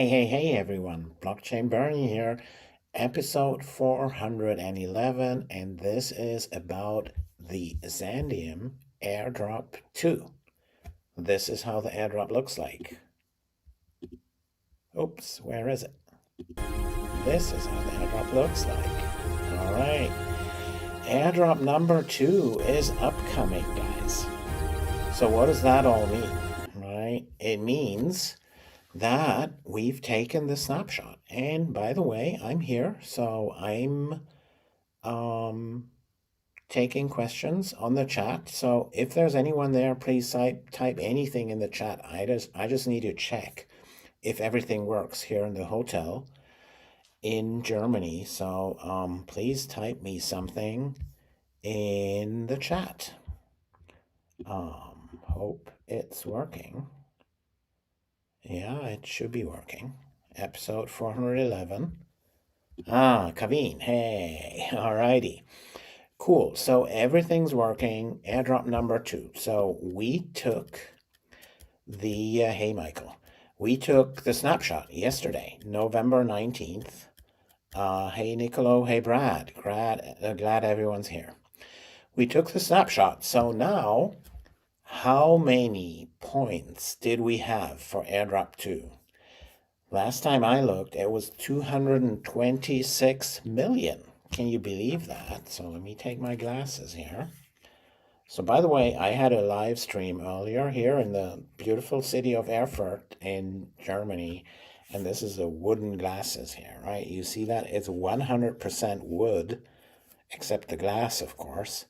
Hey everyone, Blockchain Bernie here, episode 411, and this is about the Xandeum Airdrop 2. This is how the airdrop looks like. Oops, where is it? This is how the airdrop looks like. All right, airdrop number 2 is upcoming, guys. So what does that all mean, right? It means that we've taken the snapshot. And by the way, I'm here, so I'm taking questions on the chat. So if there's anyone there, please type anything in the chat. I just need to check if everything works here in the hotel in Germany. So please type me something in the chat. Hope it's working. Yeah, it should be working. Episode 411. Kaveen, hey, alrighty. Cool, so everything's working. Airdrop number 2. So we took hey Michael, we took the snapshot yesterday, November 19th. Hey Nicolo, hey Brad, glad everyone's here. We took the snapshot, so now, how many points did we have for airdrop 2? Last time I looked, it was 226 million. Can you believe that? So let me take my glasses here. So by the way, I had a live stream earlier here in the beautiful city of Erfurt in Germany. And this is the wooden glasses here, right? You see that? It's 100% wood, except the glass, of course.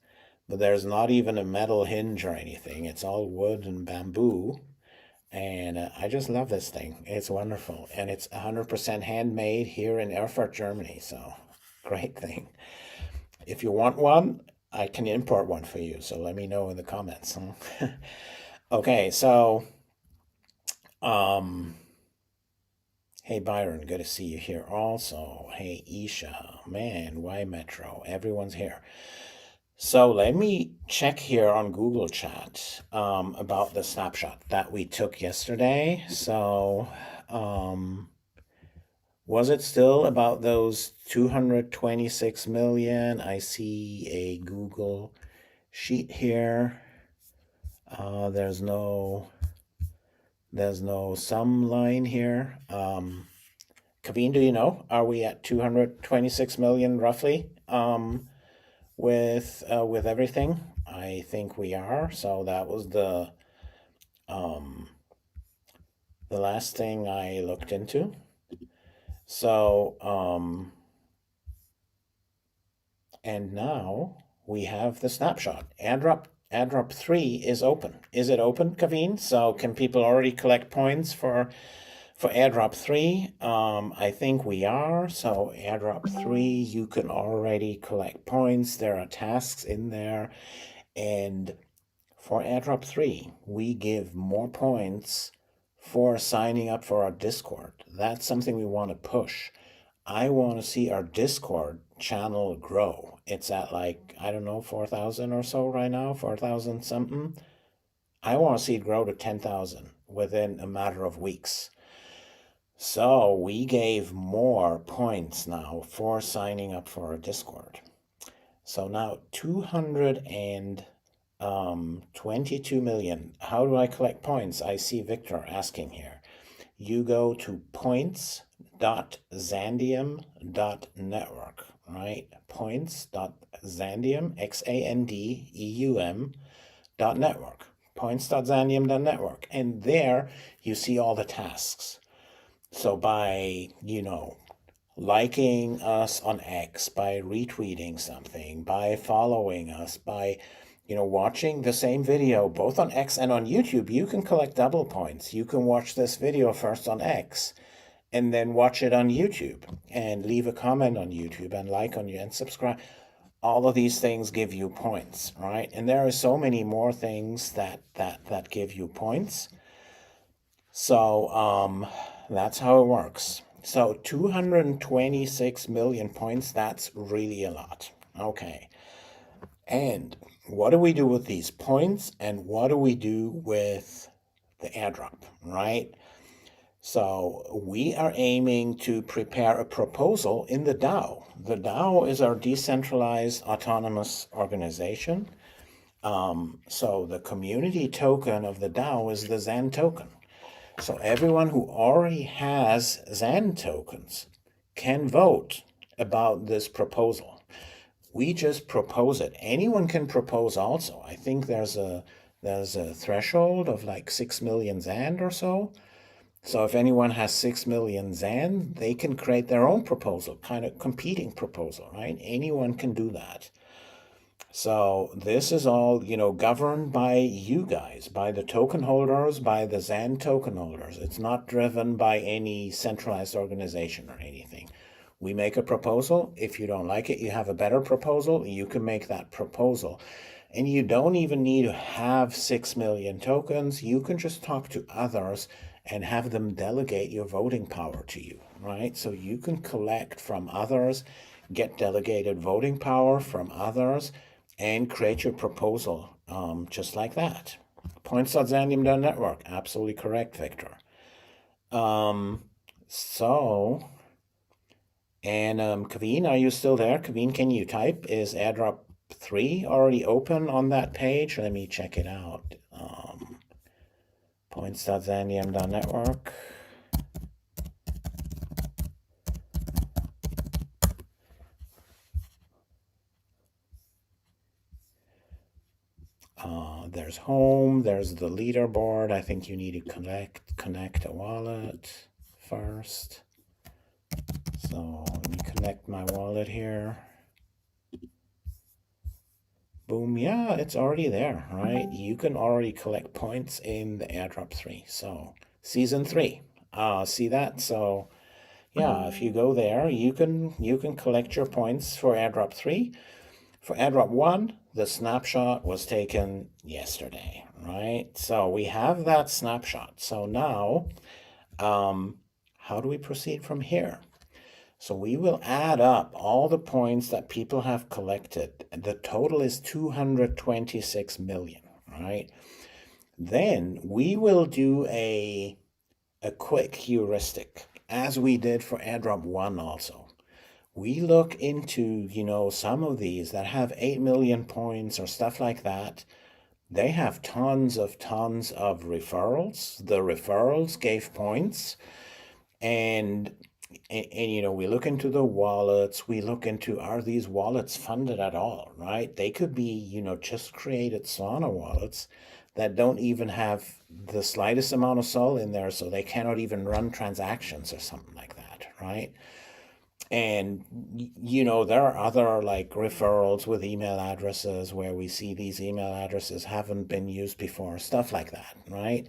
But there's not even a metal hinge or anything. It's all wood and bamboo. And I just love this thing. It's wonderful. And it's 100% handmade here in Erfurt, Germany. So great thing. If you want one, I can import one for you. So let me know in the comments. Okay, so hey Byron, good to see you here also. Hey Isha, man, why Metro? Everyone's here. So let me check here on Google Chat about the snapshot that we took yesterday. So was it still about those 226 million? I see a Google sheet here. There's no sum line here. Kaveen, do you know? Are we at 226 million roughly? With everything, I think we are. So that was the last thing I looked into. So and now we have the snapshot. Airdrop 3 is open. Is it open, Kaveen? So can people already collect points for airdrop 3? I think we are. So airdrop 3, you can already collect points. There are tasks in there. And for airdrop 3, we give more points for signing up for our Discord. That's something we want to push. I want to see our Discord channel grow. It's at like, I don't know, 4,000 or so right now, 4,000 something. I want to see it grow to 10,000 within a matter of weeks. So we gave more points now for signing up for our Discord. So now 222 million. How do I collect points? I see Victor asking here. You go to points.xandeum.network, right? Points.xandeum, XANDEUM.network. Points.xandeum.network. And there you see all the tasks. So by, liking us on X, by retweeting something, by following us, by watching the same video both on X and on YouTube, you can collect double points. You can watch this video first on X and then watch it on YouTube and leave a comment on YouTube and like on you and subscribe. All of these things give you points, right? And there are so many more things that give you points. So that's how it works. So 226 million points, that's really a lot. Okay. And what do we do with these points and what do we do with the airdrop, right? So we are aiming to prepare a proposal in the DAO. The DAO is our decentralized autonomous organization. So the community token of the DAO is the XAND token. So everyone who already has XAND tokens can vote about this proposal. We just propose it. Anyone can propose also. I think there's a threshold of like 6 million XAND or so. So if anyone has 6 million XAND, they can create their own proposal, kind of competing proposal, right? Anyone can do that. So this is all, governed by you guys, by the token holders, by the XAND token holders. It's not driven by any centralized organization or anything. We make a proposal. If you don't like it, you have a better proposal, you can make that proposal. And you don't even need to have 6 million tokens. You can just talk to others and have them delegate your voting power to you, right? So you can collect from others, get delegated voting power from others, and create your proposal just like that. Points.xandeum.network. Absolutely correct, Victor. Kaveen, are you still there? Kaveen, can you type? Is Airdrop 3 already open on that page? Let me check it out. Points.xandeum.network. There's home, there's the leaderboard. I think you need to connect a wallet first. So let me connect my wallet here. Boom, yeah, it's already there, right? You can already collect points in the Airdrop 3. So season 3. See that? So yeah, if you go there, you can collect your points for Airdrop 3. For Airdrop 1, the snapshot was taken yesterday, right? So we have that snapshot. So now, how do we proceed from here? So we will add up all the points that people have collected. The total is 226 million, right? Then we will do a quick heuristic, as we did for Airdrop 1 also. We look into, some of these that have 8 million points or stuff like that. They have tons of referrals. The referrals gave points. And we look into the wallets. We look into, are these wallets funded at all, right? They could be, just created Solana wallets that don't even have the slightest amount of SOL in there, so they cannot even run transactions or something like that, right? And there are other like referrals with email addresses where we see these email addresses haven't been used before, stuff like that, right?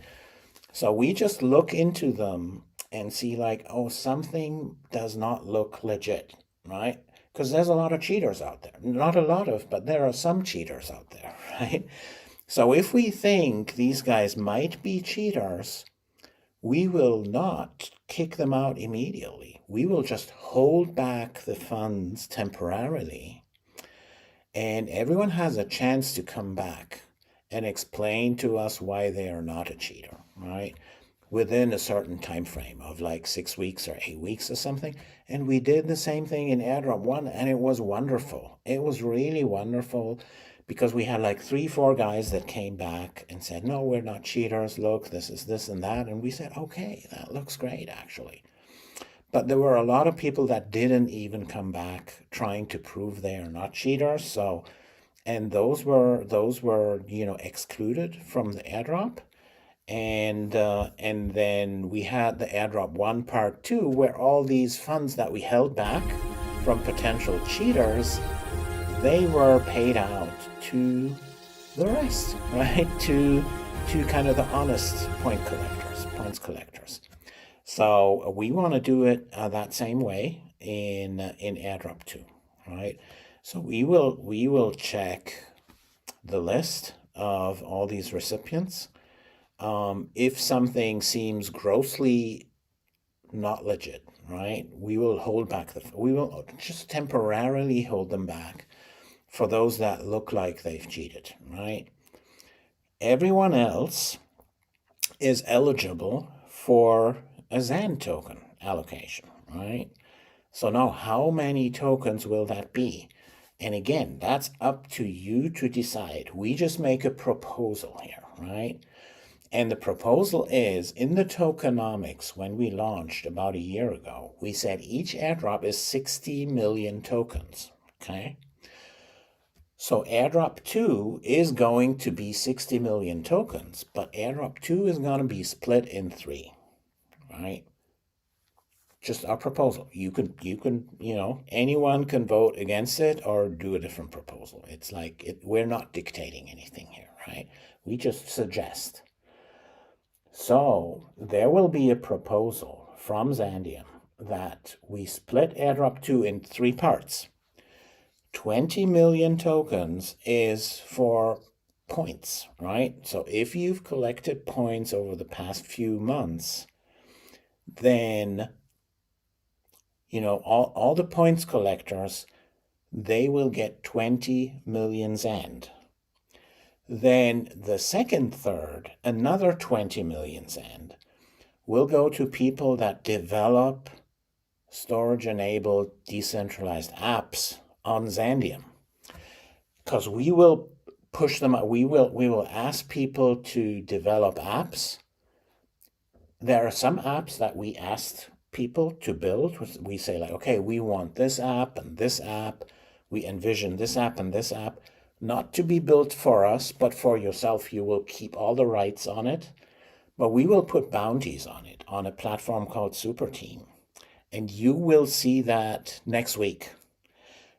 So we just look into them and see like, oh, something does not look legit, right? Because there's a lot of cheaters out there. Not a lot of, but there are some cheaters out there, right? So if we think these guys might be cheaters, we will not kick them out immediately. We will just hold back the funds temporarily. And everyone has a chance to come back and explain to us why they are not a cheater, right? Within a certain time frame of like 6 weeks or 8 weeks or something. And we did the same thing in Airdrop 1, and it was wonderful. It was really wonderful because we had like 3-4 guys that came back and said, no, we're not cheaters. Look, this is this and that. And we said, okay, that looks great, actually. But there were a lot of people that didn't even come back trying to prove they are not cheaters. So, and those were excluded from the airdrop. And then we had the Airdrop 1 Part 2, where all these funds that we held back from potential cheaters, they were paid out to the rest, right? To kind of the honest points collectors. So we want to do it that same way in Airdrop 2, right? So we will check the list of all these recipients. If something seems grossly not legit, right, we will hold back we will just temporarily hold them back for those that look like they've cheated, right? Everyone else is eligible for a XAND token allocation, right? So now how many tokens will that be? And again, that's up to you to decide. We just make a proposal here, right? And the proposal is, in the tokenomics, when we launched about a year ago, we said each airdrop is 60 million tokens, okay? So airdrop 2 is going to be 60 million tokens, but airdrop 2 is going to be split in 3, right? Just our proposal. You can, anyone can vote against it or do a different proposal. It's like, we're not dictating anything here, right? We just suggest. So there will be a proposal from Xandeum that we split airdrop 2 in 3 parts. 20 million tokens is for points, right? So if you've collected points over the past few months, then, all the points collectors, they will get 20 million XAND. Then the second third, another 20 million XAND, will go to people that develop storage-enabled decentralized apps on Xandeum. Because we will push them out. We will ask people to develop apps. There are some apps that we asked people to build. We say, like, okay, we want this app and this app. We envision this app and this app, not to be built for us, but for yourself. You will keep all the rights on it, but we will put bounties on it on a platform called Super Team. And you will see that next week.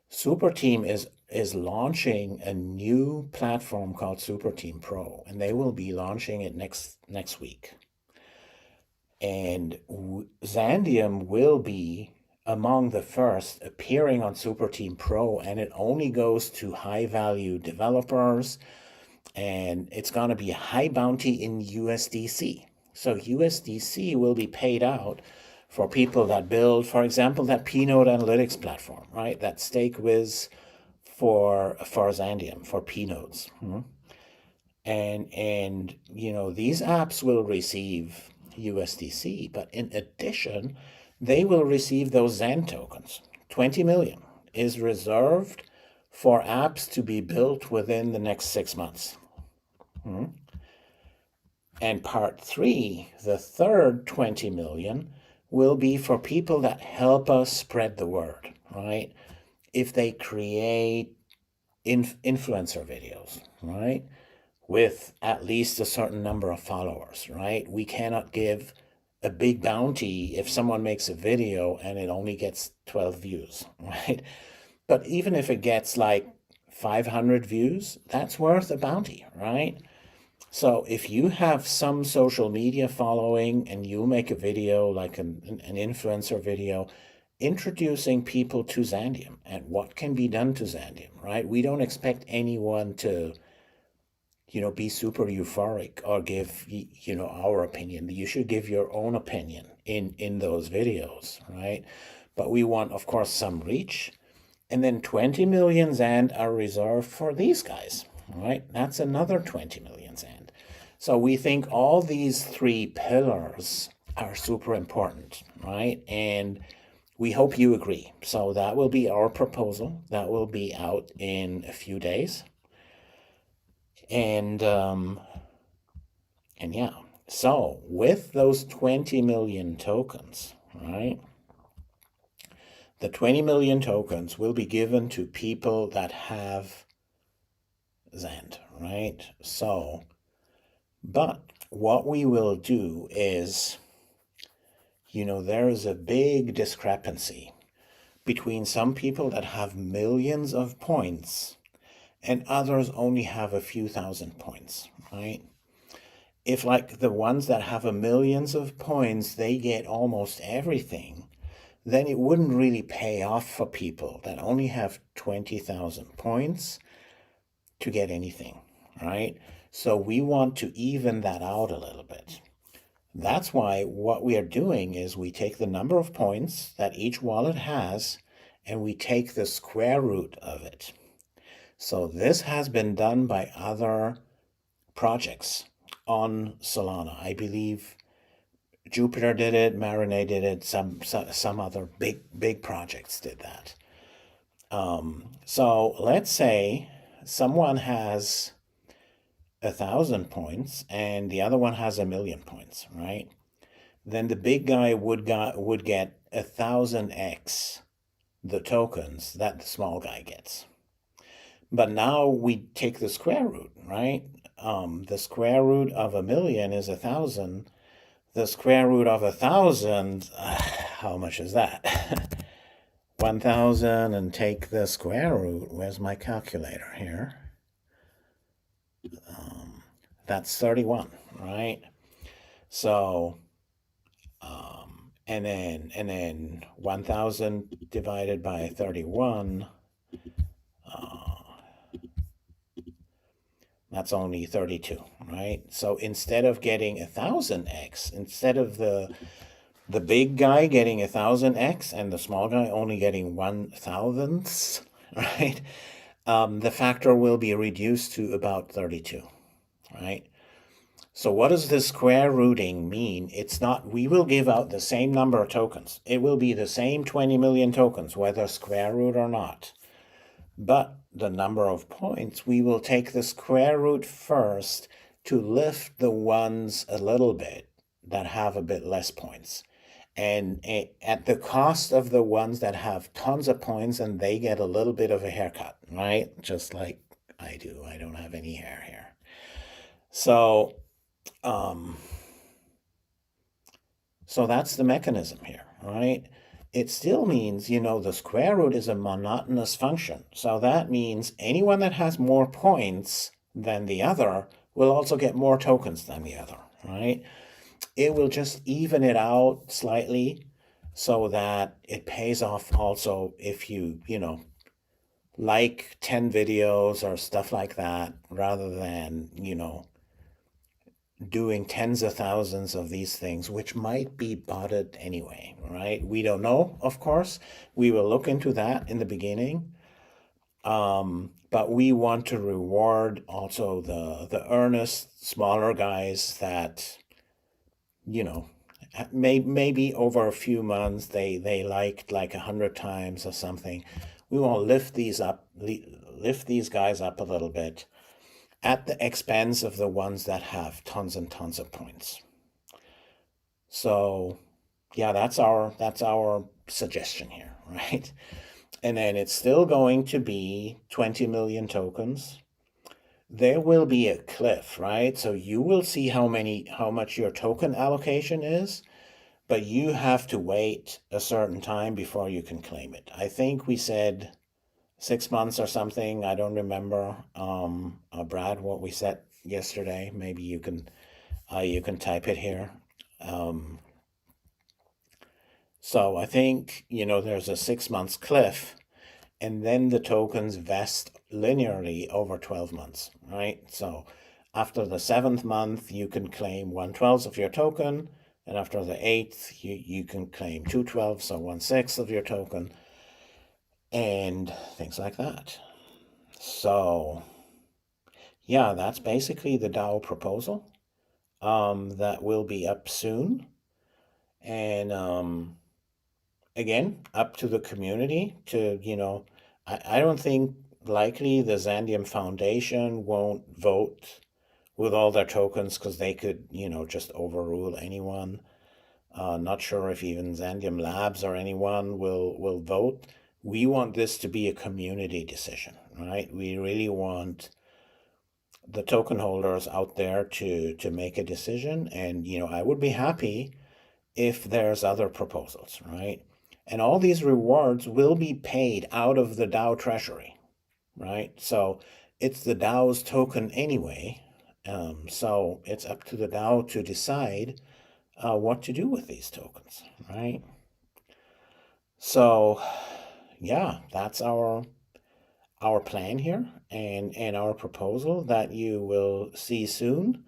Super Team is launching a new platform called Super Team Pro, and they will be launching it next week. And Xandeum will be among the first appearing on Super Team Pro, and it only goes to high-value developers, and it's going to be a high bounty in USDC. So USDC will be paid out for people that build, for example, that P-Node analytics platform, right? That StakeWiz for Xandeum, for P-Nodes. And these apps will receive USDC, but in addition, they will receive those XAND tokens. 20 million is reserved for apps to be built within the next 6 months. And part 3, the third 20 million, will be for people that help us spread the word, right? If they create influencer videos, right? With at least a certain number of followers, right? We cannot give a big bounty if someone makes a video and it only gets 12 views, right? But even if it gets like 500 views, that's worth a bounty, right? So if you have some social media following and you make a video, like an influencer video, introducing people to Xandeum and what can be done to Xandeum, right? We don't expect anyone to, be super euphoric or give, our opinion. You should give your own opinion in those videos, right? But we want, of course, some reach. And then 20 million XAND are reserved for these guys, right? That's another 20 million XAND. So we think all these 3 pillars are super important, right? And we hope you agree. So that will be our proposal. That will be out in a few days. And yeah, so with those 20 million tokens, right? The 20 million tokens will be given to people that have XAND, right? So, but what we will do is, there is a big discrepancy between some people that have millions of points and others only have a few thousand points, right? If like the ones that have millions of points, they get almost everything, then it wouldn't really pay off for people that only have 20,000 points to get anything, right? So we want to even that out a little bit. That's why what we are doing is we take the number of points that each wallet has and we take the square root of it. So this has been done by other projects on Solana. I believe Jupiter did it, Marinade did it, some other big projects did that. So let's say someone has 1,000 points and the other one has 1,000,000 points, right? Then the big guy would get 1,000x the tokens that the small guy gets. But now we take the square root, right? The square root of 1,000,000 is 1,000. The square root of 1,000, how much is that? 1,000 and take the square root. Where's my calculator here? That's 31, right? So, and then 1,000 divided by 31, that's only 32, right? So instead of getting 1,000x, instead of the big guy getting 1,000x and the small guy only getting 1,000ths, right? The factor will be reduced to about 32, right? So what does the square rooting mean? It's not, we will give out the same number of tokens. It will be the same 20 million tokens, whether square root or not. But the number of points, we will take the square root first to lift the ones a little bit that have a bit less points. And at the cost of the ones that have tons of points and they get a little bit of a haircut, right? Just like I do. I don't have any hair here. So, so that's the mechanism here, right? It still means, the square root is a monotonous function. So that means anyone that has more points than the other will also get more tokens than the other, right? It will just even it out slightly so that it pays off also if you, like 10 videos or stuff like that, rather than, doing tens of thousands of these things, which might be botted anyway, right? We don't know, of course. We will look into that in the beginning. But we want to reward also the earnest, smaller guys that, maybe over a few months they liked like 100 times or something. We want to lift these guys up a little bit, at the expense of the ones that have tons and tons of points. So, yeah, that's our suggestion here, right? And then it's still going to be 20 million tokens. There will be a cliff, right? So you will see how much your token allocation is, but you have to wait a certain time before you can claim it. I think we said 6 months or something. I don't remember, Brad, what we said yesterday. Maybe you can type it here. So I think, there's a 6 months cliff, and then the tokens vest linearly over 12 months, right? So after the 7th month, you can claim 1/12 of your token, and after the 8th, you can claim 2/12, so 1/6 of your token, and things like that. So, yeah, that's basically the DAO proposal that will be up soon. And again, up to the community to, I don't think likely the Xandeum Foundation won't vote with all their tokens because they could, just overrule anyone. Not sure if even Xandeum Labs or anyone will vote. We want this to be a community decision, right? We really want the token holders out there to make a decision. And, I would be happy if there's other proposals, right? And all these rewards will be paid out of the DAO treasury, right? So it's the DAO's token anyway. So it's up to the DAO to decide what to do with these tokens, right? So, yeah, that's our plan here and our proposal that you will see soon.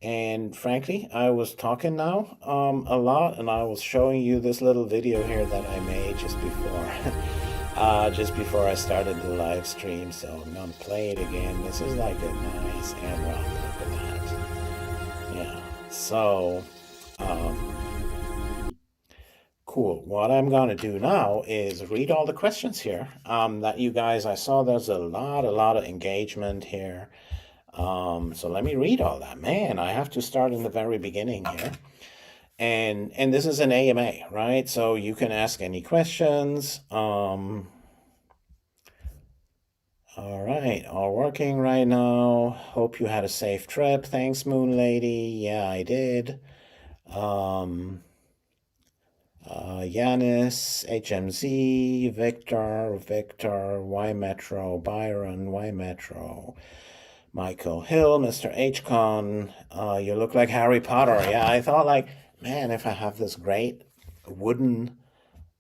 And frankly, I was talking now a lot, and I was showing you this little video here that I made just before I started the live stream. So I'm gonna play it again. This is like a nice Airdrop. Look at that. Yeah. So Cool. What I'm going to do now is read all the questions here that you guys, I saw there's a lot of engagement here. So let me read all that. Man, I have to start in the very beginning here. And this is an AMA, right? So you can ask any questions. All right, all working right now. Hope you had a safe trip. Thanks, Moon Lady. Yeah, I did. Yanis, HMZ, Victor, Y Metro, Byron, Y Metro, Michael Hill, Mr. HCon. You look like Harry Potter. Yeah, I thought like, man, if I have this great wooden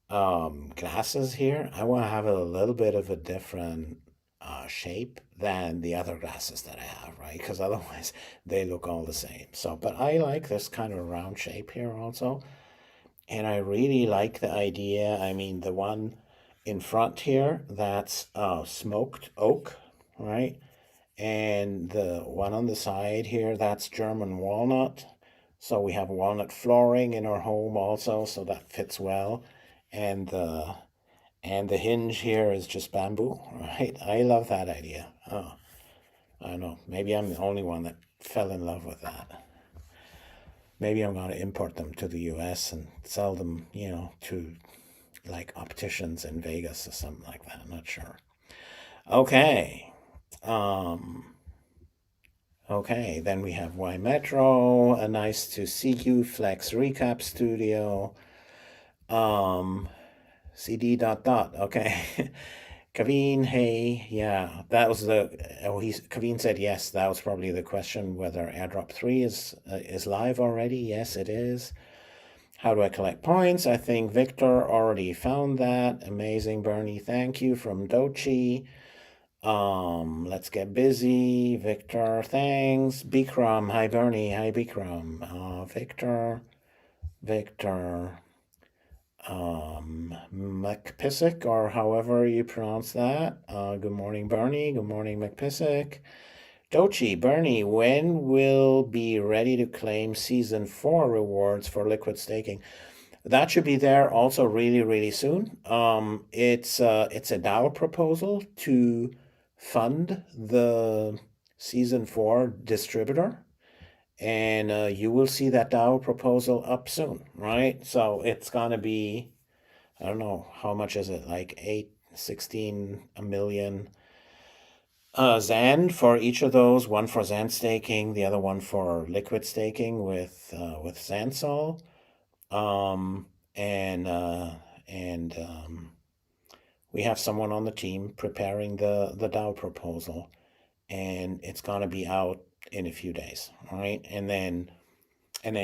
glasses here, I want to have a little bit of a different shape than the other glasses that I have, right? Because otherwise they look all the same. So, but I like this kind of round shape here also. And I really like the idea. I mean, the one in front here, that's smoked oak, right? And the one on the side here, that's German walnut. So we have walnut flooring in our home also, so that fits well. And the hinge here is just bamboo, right? I love that idea. Oh, I don't know. Maybe I'm the only one that fell in love with that. Maybe I'm going to import them to the US and sell them, to like opticians in Vegas or something like that. I'm not sure. Okay. Okay, then we have Y Metro. Nice to see you. Flex Recap Studio. CD dot. Okay. Kaveen, hey, yeah, that was Kaveen said yes, that was probably the question, whether Airdrop 3 is live already. Yes, it is. How do I collect points? I think Victor already found that. Amazing, Bernie, thank you, from Dochi. Let's get busy. Victor, thanks. Bikram, hi Bernie, hi Bikram. Victor. McPissick, or however you pronounce that. Good morning, Bernie. Good morning, McPissick. Dochi, Bernie, when will be ready to claim season 4 rewards for liquid staking? That should be there also really, really soon. It's a DAO proposal to fund the season 4 distributor. And you will see that DAO proposal up soon, right? So it's gonna be, I don't know, how much is it? Like 16 a million XAND for each of those. One for XAND staking, the other one for liquid staking with XANSol. We have someone on the team preparing the DAO proposal, and it's gonna be out in a few days, right? And then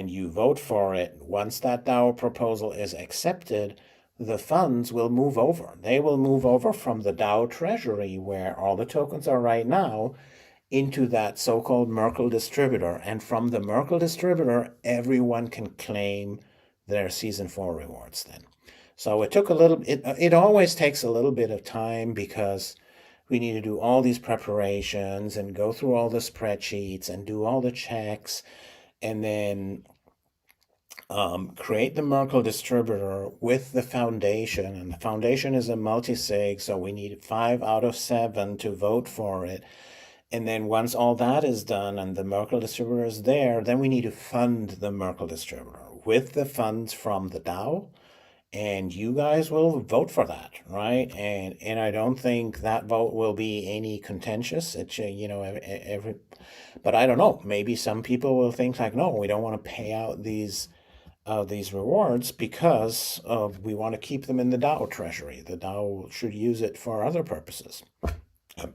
you vote for it. Once that DAO proposal is accepted, the funds will move over. They will move over from the DAO treasury, where all the tokens are right now, into that so-called Merkle distributor. And from the Merkle distributor, everyone can claim their season 4 rewards then. So it took it always takes a little bit of time, because we need to do all these preparations and go through all the spreadsheets and do all the checks, and then create the Merkle distributor with the foundation. And the foundation is a multi-sig, so we need 5 out of 7 to vote for it. And then once all that is done and the Merkle distributor is there, then we need to fund the Merkle distributor with the funds from the DAO. And you guys will vote for that, right? And I don't think that vote will be any contentious. It's but I don't know. Maybe some people will think like, no, we don't want to pay out these rewards because we want to keep them in the DAO treasury. The DAO should use it for other purposes.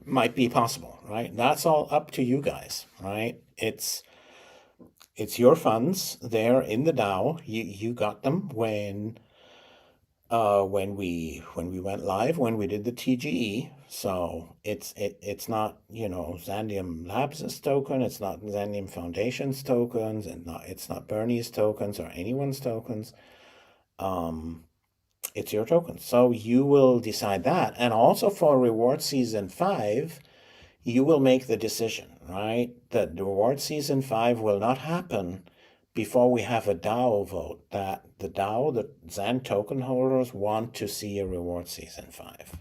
Might be possible, right? That's all up to you guys, right? It's your funds. They're in the DAO. You got them when we went live, when we did the TGE. So it's not, Xandeum Labs' token, it's not Xandeum Foundation's tokens, and it's not Bernie's tokens or anyone's tokens. It's your tokens. So you will decide that. And also for reward season 5, you will make the decision, right? The reward season 5 will not happen before we have a DAO vote, that the DAO, the XAND token holders, want to see a reward season 5.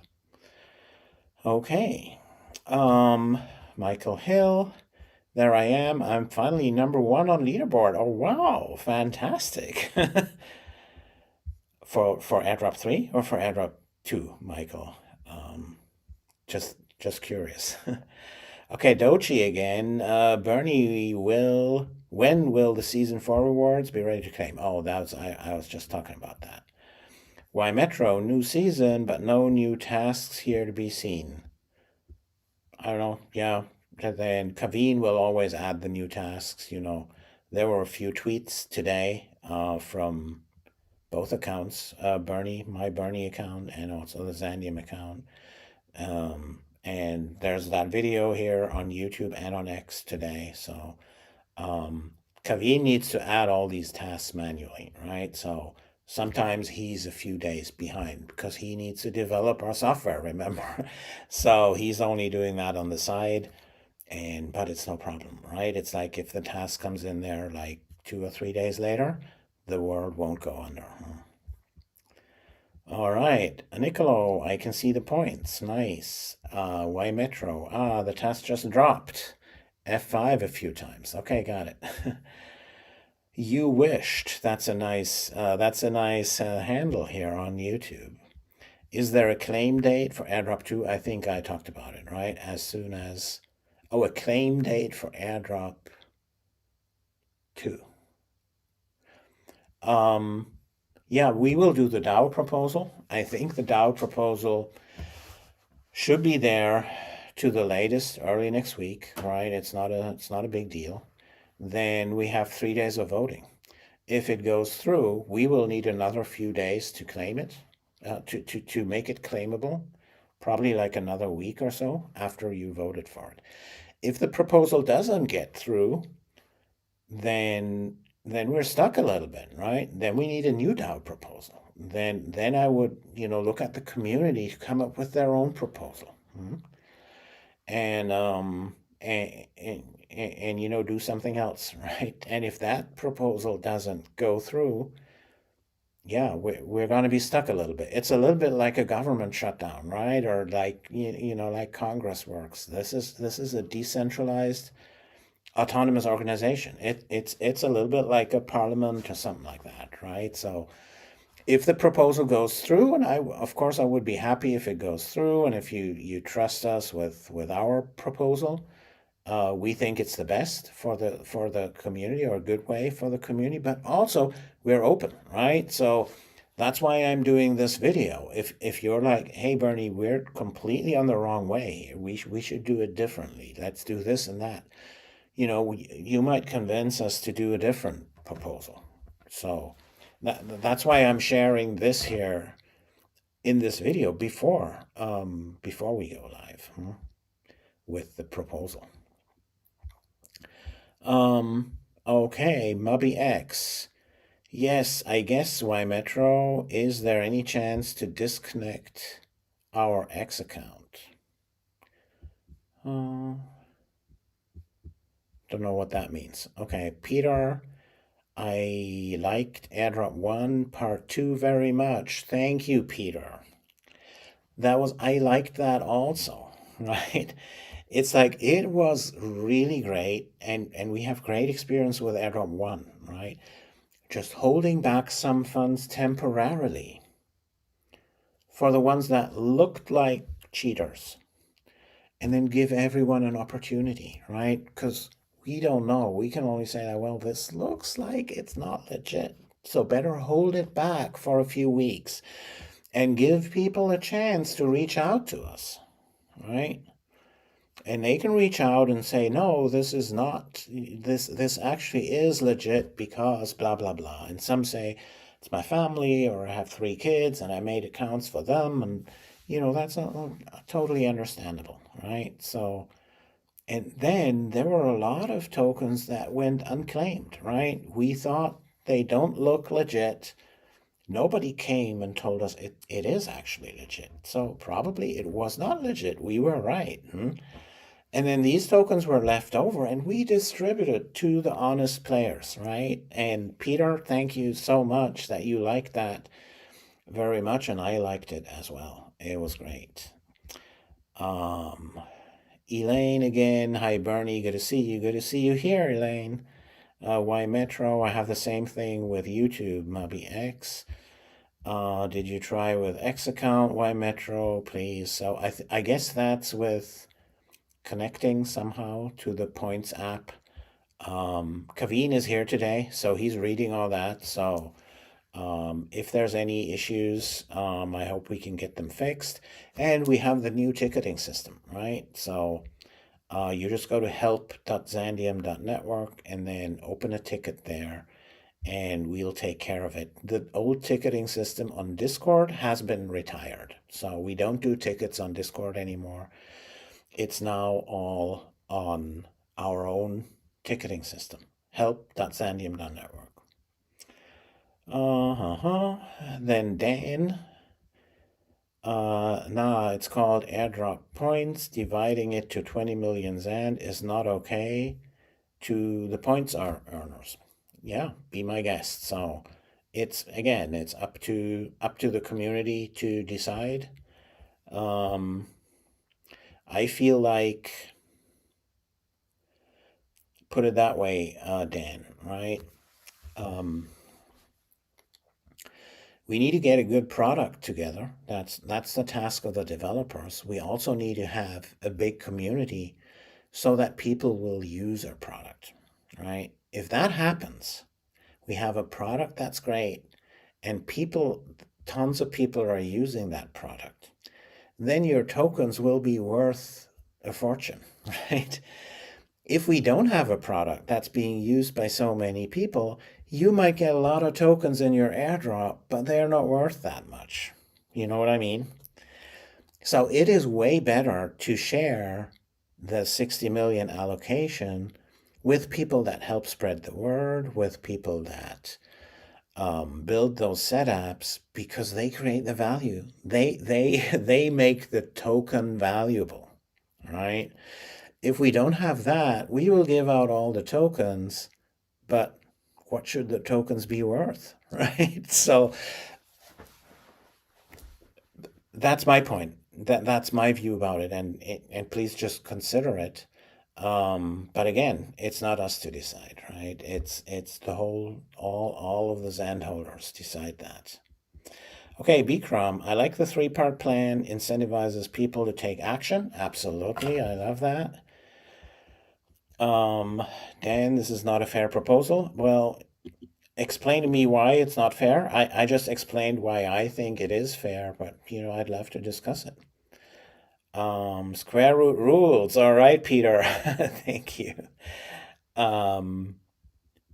Okay. Michael Hill. There I am. I'm finally number 1 on leaderboard. Oh wow, fantastic. for Airdrop 3 or for Airdrop 2, Michael? Just curious. Okay, Dochi again. Bernie, when will the season 4 rewards be ready to claim? Oh, I was just talking about that. Why Metro, new season, but no new tasks here to be seen. I don't know. Yeah, then Kaveen will always add the new tasks. There were a few tweets today from both accounts, Bernie, my Bernie account, and also the Xandeum account. And there's that video here on YouTube and on X today. So Kaveen needs to add all these tasks manually, right? So sometimes he's a few days behind because he needs to develop our software, remember? So he's only doing that on the side, but it's no problem, right? It's like if the task comes in there like 2 or 3 days later, the world won't go under. All right, Nicolo, I can see the points. Nice. Why Metro? The task just dropped. F5 a few times. Okay, got it. You wished. That's a nice handle here on YouTube. Is there a claim date for Airdrop 2? I think I talked about it, right? As soon as... Oh, a claim date for Airdrop 2. Yeah, we will do the DAO proposal. I think the DAO proposal should be there to the latest early next week, right? It's not a big deal. Then we have 3 days of voting. If it goes through, we will need another few days to claim it, to make it claimable, probably like another week or so after you voted for it. If the proposal doesn't get through, then we're stuck a little bit, right? Then we need a new DAO proposal. Then I would, look at the community to come up with their own proposal. And do something else, right? And if that proposal doesn't go through, yeah, we're going to be stuck a little bit. It's a little bit like a government shutdown, right? Or like like Congress works. This is a decentralized autonomous organization. It's a little bit like a parliament or something like that, right? So if the proposal goes through, and of course I would be happy if it goes through, and if you trust us with our proposal, we think it's the best for the community, or a good way for the community, but also we're open, right? So that's why I'm doing this video. If you're like, hey Bernie, we're completely on the wrong way here, we should do it differently, let's do this and that, you might convince us to do a different proposal. So that's why I'm sharing this here in this video before we go live with the proposal. Okay, Mubby X. Yes, I guess why Metro. Is there any chance to disconnect our X account? Don't know what that means. Okay, Peter, I liked Airdrop 1 Part 2 very much. Thank you, Peter. I liked that also, right? It's like, it was really great, and we have great experience with Airdrop 1, right? Just holding back some funds temporarily for the ones that looked like cheaters, and then give everyone an opportunity, right? Because we don't know. We can only say that, well, this looks like it's not legit, so better hold it back for a few weeks and give people a chance to reach out to us, right? And they can reach out and say, no, this is not, this actually is legit because blah, blah, blah. And some say, it's my family, or I have 3 kids and I made accounts for them. And, that's totally understandable, right? So, and then there were a lot of tokens that went unclaimed, right? We thought they don't look legit. Nobody came and told us it is actually legit. So probably it was not legit. We were right. And then these tokens were left over and we distributed to the honest players, right? And Peter, thank you so much that you liked that very much, and I liked it as well. It was great. Elaine again. Hi, Bernie. Good to see you. Good to see you here, Elaine. Why Metro? I have the same thing with YouTube, Mubby X. Did you try with X account? Why Metro, please? So I guess that's with connecting somehow to the Points app. Kaveen is here today, so he's reading all that. So if there's any issues, I hope we can get them fixed. And we have the new ticketing system, right? So you just go to help.xandeum.network and then open a ticket there, and we'll take care of it. The old ticketing system on Discord has been retired, so we don't do tickets on Discord anymore. It's now all on our own ticketing system, help.xandeum.network. Then Dan, nah, it's called airdrop points. Dividing it to 20 million XAND is not okay to the points earners. Yeah, be my guest. So it's again, it's up to the community to decide. I feel like, put it that way, Dan, right? We need to get a good product together. That's the task of the developers. We also need to have a big community so that people will use our product, right? If that happens, we have a product that's great and tons of people are using that product, then your tokens will be worth a fortune, right? If we don't have a product that's being used by so many people, you might get a lot of tokens in your airdrop, but they're not worth that much. You know what I mean? So it is way better to share the 60 million allocation with people that help spread the word, with people that build those setups, because they create the value. They make the token valuable, right? If we don't have that, we will give out all the tokens, but what should the tokens be worth, right? So that's my point. That's my view about it, and please just consider it. But again, it's not us to decide, right? It's the whole all of the XAND holders decide that. Okay, Bikram, I like the three-part plan. Incentivizes people to take action. Absolutely, I love that. Dan, this is not a fair proposal. Well, explain to me why it's not fair. I just explained why I think it is fair, but I'd love to discuss it. Square root rules. All right, Peter. Thank you.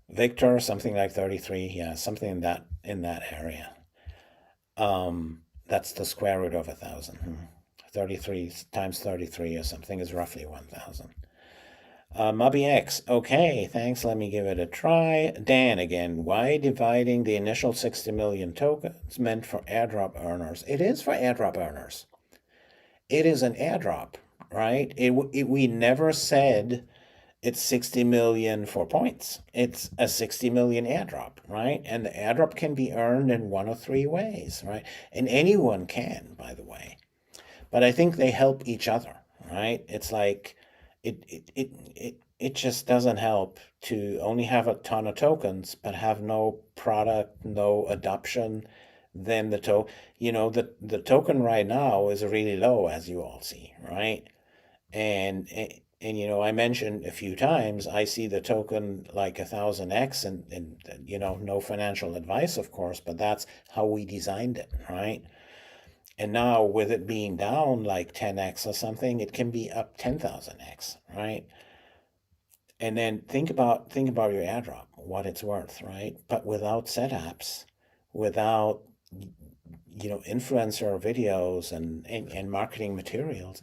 Victor, something like 33. Yeah, something in that area. That's the square root of 1,000. 33 times 33 or something is roughly 1,000. Mubby X, okay, thanks, let me give it a try. Dan again, why dividing the initial 60 million tokens meant for airdrop earners? It is for airdrop earners. It is an airdrop, right? We never said it's 60 million for points. It's a 60 million airdrop, right? And the airdrop can be earned in one of three ways, right? And anyone can, by the way. But I think they help each other, right? It's like it just doesn't help to only have a ton of tokens but have no product, no adoption. Then the token right now is really low, as you all see, right? And I mentioned a few times I see the token like 1,000x, and no financial advice, of course, but that's how we designed it, right? And now with it being down like 10x or something, it can be up 10,000x, right? And then think about your airdrop, what it's worth, right? But without setups, without influencer videos and marketing materials,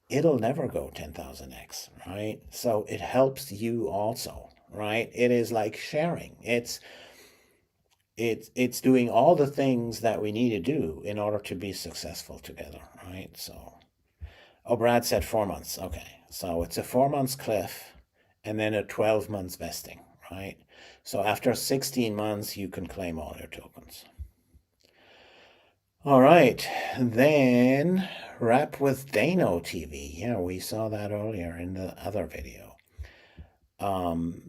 it'll never go 10,000x, right? So it helps you also, right? It is like sharing. It's doing all the things that we need to do in order to be successful together, right? So Oh, Brad said 4 months. Okay. So it's a 4 months cliff and then a 12 months vesting, right? So after 16 months, you can claim all your tokens. All right. Then wrap with Dano TV. Yeah, we saw that earlier in the other video.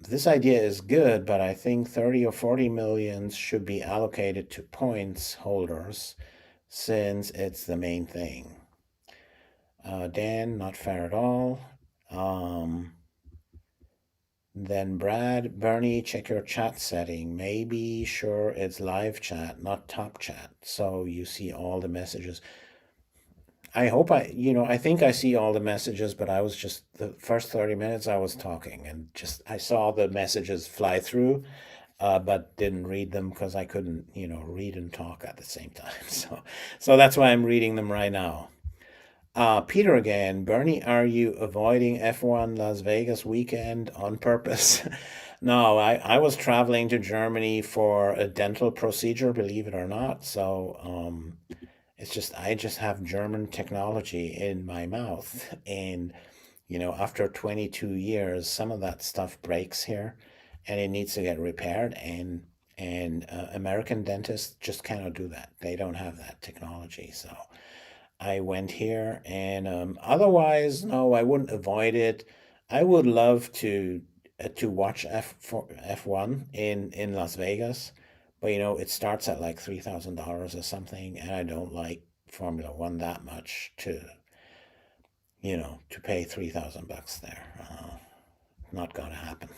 This idea is good, but I think 30 or 40 millions should be allocated to points holders since it's the main thing. Dan, not fair at all. Then Brad, Bernie, check your chat setting. Maybe sure it's live chat, not top chat. So you see all the messages. I hope I think I see all the messages, but I was just the first 30 minutes I was talking and just I saw the messages fly through, but didn't read them because I couldn't, read and talk at the same time. So that's why I'm reading them right now. Peter again. Bernie, are you avoiding F1 Las Vegas weekend on purpose? No, I was traveling to Germany for a dental procedure, believe it or not. So it's just I just have German technology in my mouth, and after 22 years, some of that stuff breaks here, and it needs to get repaired. And American dentists just cannot do that. They don't have that technology. So I went here, and otherwise, no, I wouldn't avoid it. I would love to watch F1 in Las Vegas, but it starts at like $3,000 or something, and I don't like Formula One that much to pay 3,000 bucks there. Not gonna happen.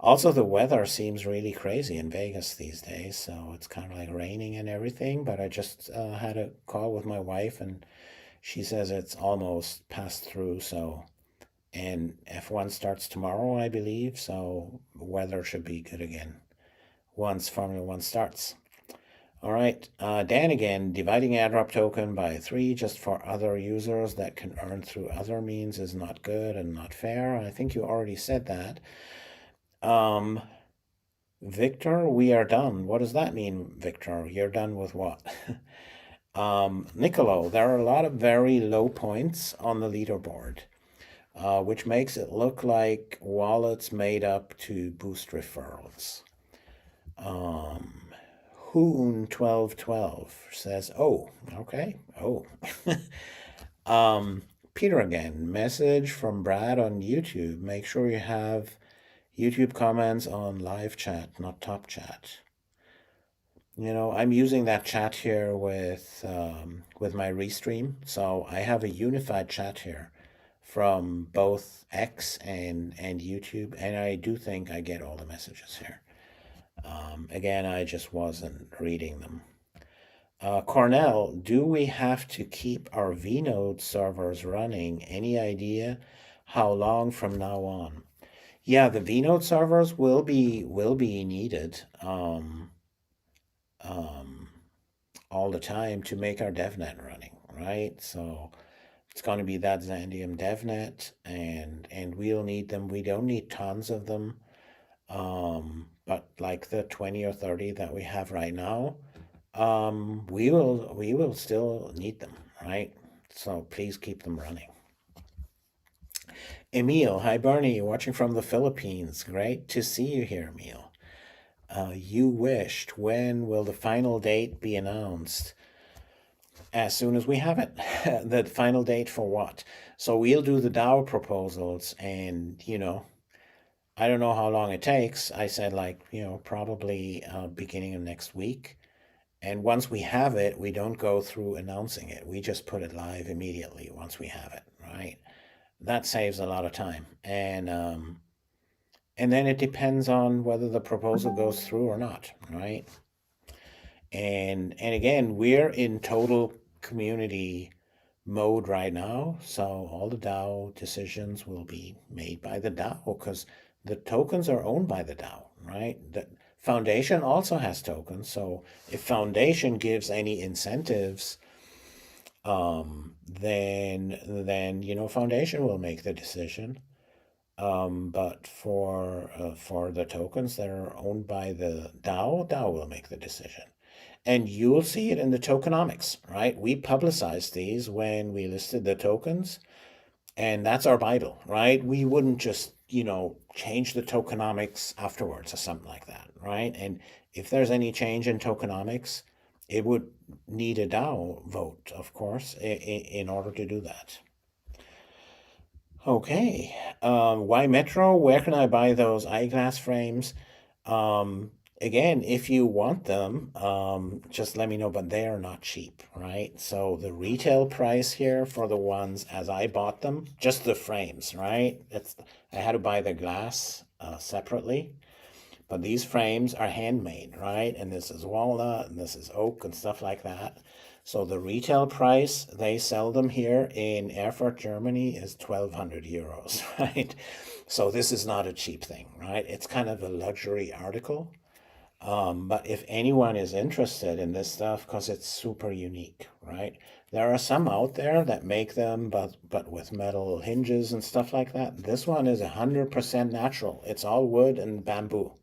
Also, the weather seems really crazy in Vegas these days, so it's kind of like raining and everything. But I just had a call with my wife, and she says it's almost passed through. So, and F1 starts tomorrow, I believe. So, weather should be good again once Formula One starts. All right, Dan again, dividing airdrop token by 3 just for other users that can earn through other means is not good and not fair. I think you already said that. Um, Victor, we are done. What does that mean, Victor? You're done with what? Nicolo, there are a lot of very low points on the leaderboard, which makes it look like wallets made up to boost referrals. Hoon1212 says, oh, okay. Oh. Peter again, message from Brad on YouTube. Make sure you have YouTube comments on live chat, not top chat. I'm using that chat here with my restream, so I have a unified chat here from both X and YouTube, and I do think I get all the messages here. Again, I just wasn't reading them. Cornell, do we have to keep our vNode servers running? Any idea how long from now on? Yeah, the vNode servers will be needed all the time to make our devnet running, right? So it's going to be that Xandeum devnet, and we'll need them. We don't need tons of them, but like the 20 or 30 that we have right now, we will still need them, right? So please keep them running. Emil, hi Bernie, watching from the Philippines. Great to see you here, Emil. You wished. When will the final date be announced? As soon as we have it. The final date for what? So we'll do the DAO proposals, and I don't know how long it takes. I said probably beginning of next week. And once we have it, we don't go through announcing it. We just put it live immediately once we have it, right? That saves a lot of time. And then it depends on whether the proposal goes through or not, right? And again, we're in total community mode right now, so all the DAO decisions will be made by the DAO because the tokens are owned by the DAO, right? The Foundation also has tokens, so if Foundation gives any incentives, then Foundation will make the decision. But for the tokens that are owned by the DAO will make the decision. And you'll see it in the tokenomics, right? We publicized these when we listed the tokens, and that's our Bible, right? We wouldn't just, change the tokenomics afterwards or something like that, right? And if there's any change in tokenomics, it would need a DAO vote, of course, in order to do that. Okay. Why Metro? Where can I buy those eyeglass frames? Um, Again, if you want them, just let me know, but they are not cheap, right? So the retail price here for the ones as I bought them, just the frames, right? I had to buy the glass separately, but these frames are handmade, right? And this is walnut and this is oak and stuff like that. So the retail price they sell them here in Erfurt, Germany is 1,200 euros, right? So this is not a cheap thing, right? It's kind of a luxury article. But if anyone is interested in this stuff, because it's super unique, right? There are some out there that make them, but with metal hinges and stuff like that. This one is 100% natural. It's all wood and bamboo.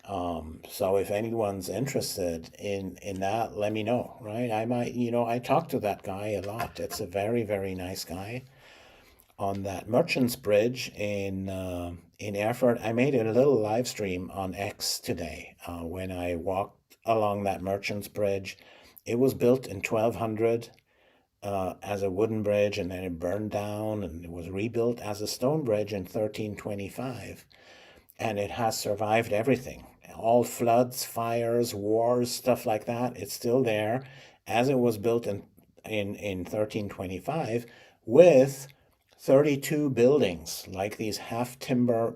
So if anyone's interested in that, let me know, right? I might, I talk to that guy a lot. It's a very, very nice guy. On that Merchants Bridge in Erfurt, I made a little live stream on X today when I walked along that Merchants Bridge. It was built in 1200 as a wooden bridge, and then it burned down, and it was rebuilt as a stone bridge in 1325. And it has survived everything, all floods, fires, wars, stuff like that. It's still there as it was built in 1325 with 32 buildings, like these half timber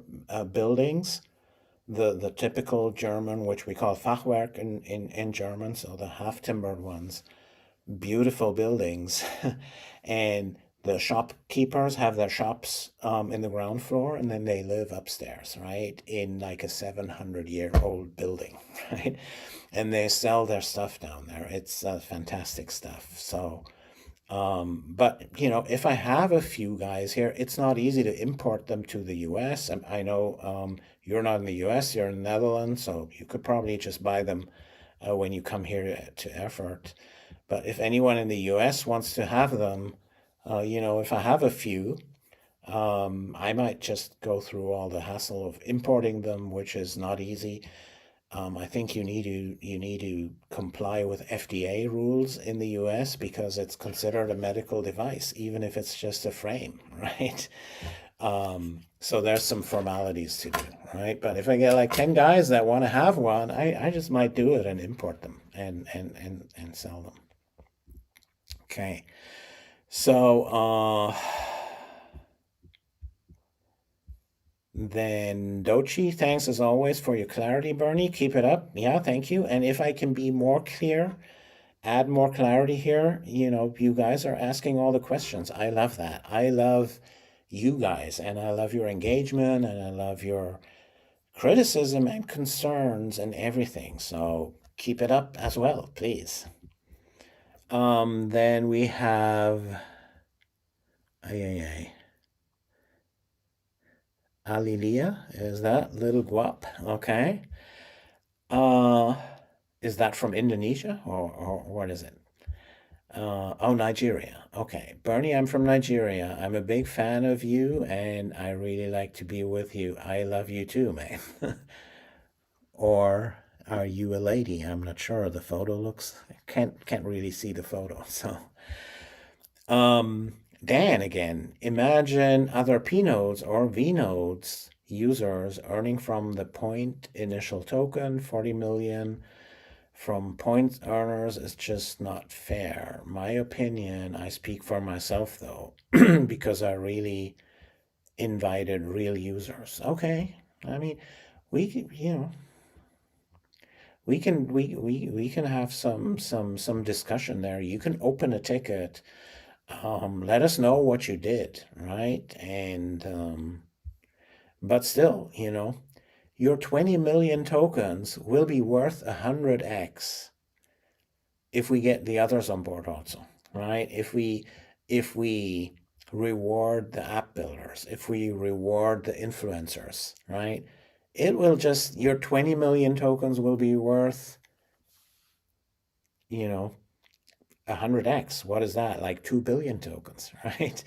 buildings, the typical German, which we call Fachwerk in German, so the half timbered ones, beautiful buildings. And the shopkeepers have their shops in the ground floor, and then they live upstairs, right, in like a 700-year-old building, right? And they sell their stuff down there. It's fantastic stuff. So but if I have a few guys here, it's not easy to import them to the US. I know you're not in the US, you're in the Netherlands, so you could probably just buy them when you come here to Erfurt. But if anyone in the US wants to have them, if I have a few, I might just go through all the hassle of importing them, which is not easy. I think you need to comply with FDA rules in the US because it's considered a medical device, even if it's just a frame, right? So there's some formalities to do, right? But if I get like 10 guys that want to have one, I just might do it and import them and sell them. Okay. So then Dochi, thanks as always for your clarity, Bernie. Keep it up. Yeah, thank you. And if I can be more clear, add more clarity here, you guys are asking all the questions. I love that. I love you guys, and I love your engagement, and I love your criticism and concerns and everything. So keep it up as well, please. Then we have Alilia, is that little guap? Okay. Is that from Indonesia or what is it? Oh, Nigeria. Okay. Bernie, I'm from Nigeria. I'm a big fan of you and I really like to be with you. I love you too, man. Or are you a lady? I'm not sure. The photo looks can't really see the photo. So Dan again. Imagine other P nodes or V nodes users earning from the point initial token, 40 million from point earners is just not fair. My opinion, I speak for myself though, because I really invited real users. Okay. I mean, we can, we can have some discussion there. You can open a ticket. Let us know what you did, right? And but still, your 20 million tokens will be worth 100x if we get the others on board also, right? If we reward the app builders, if we reward the influencers, right? It will just, your 20 million tokens will be worth you know, 100x. What is that? Like 2 billion tokens, right?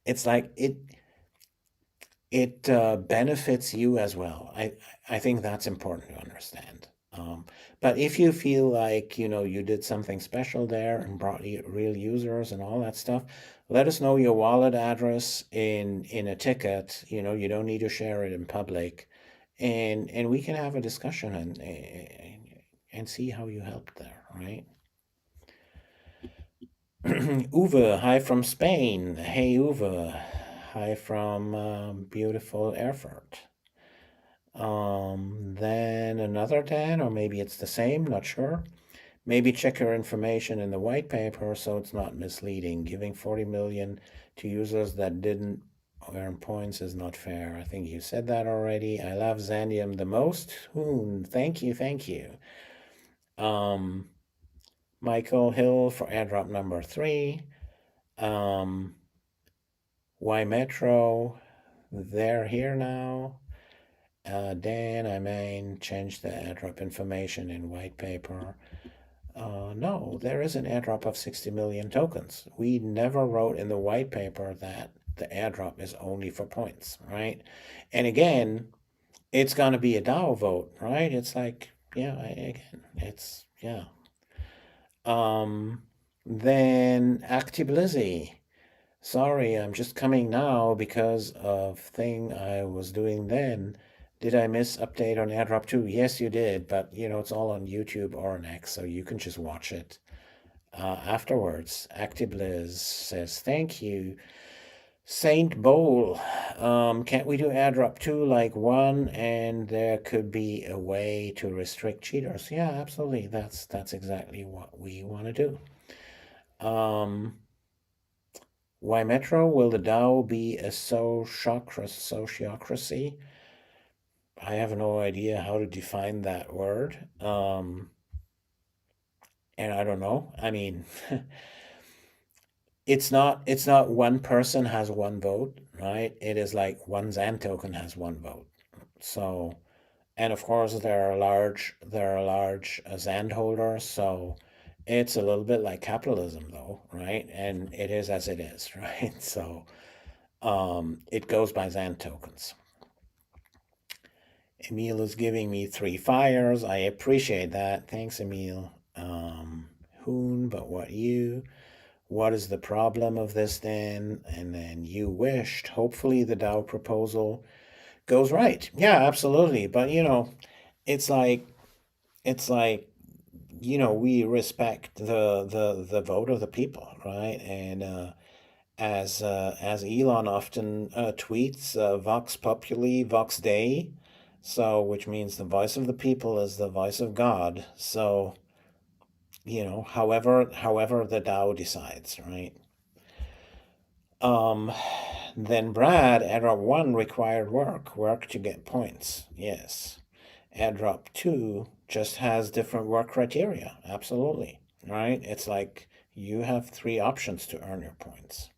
It's like it benefits you as well. I think that's important to understand. But if you feel like you did something special there and brought real users and all that stuff, let us know your wallet address in a ticket. You don't need to share it in public, and we can have a discussion and see how you helped there, right? Uwe, hi from Spain. Hey Uwe, hi from beautiful Erfurt. Then another Dan, or maybe it's the same, not sure. Maybe check your information in the white paper so it's not misleading. Giving 40 million to users that didn't earn points is not fair. I think you said that already. I love Xandeum the most. Thank you, thank you. Michael Hill for airdrop number 3. Why Metro? They're here now. Dan, I may change the airdrop information in white paper. No, there is an airdrop of 60 million tokens. We never wrote in the white paper that the airdrop is only for points, right? And again, it's going to be a DAO vote, right? It's like, yeah, again, it's, yeah. Then Actiblizzy. Sorry, I'm just coming now because of thing I was doing then. Did I miss update on AirDrop 2? Yes, you did, but it's all on YouTube or on X, so you can just watch it afterwards. ActiBliz says, thank you. Saint Bowl, can't we do AirDrop 2 like 1 and there could be a way to restrict cheaters? Yeah, absolutely. That's exactly what we want to do. Why Metro? Will the DAO be a sociocracy? I have no idea how to define that word. And I don't know. I mean, it's not one person has one vote, right? It is like one XAND token has one vote. So, and of course there are large XAND holders, so it's a little bit like capitalism though, right? And it is as it is, right? So it goes by XAND tokens. Emil is giving me 3 fires. I appreciate that. Thanks, Emil. Hoon, but what is the problem of this then? And then you wished, hopefully the DAO proposal goes right. Yeah, absolutely. But it's like we respect the vote of the people, right? And as Elon often tweets, Vox Populi, Vox Dei, so which means the voice of the people is the voice of God. So however the DAO decides, right? Then Brad, airdrop 1 required work to get points. Yes. Airdrop 2 just has different work criteria. Absolutely. Right? It's like you have 3 options to earn your points.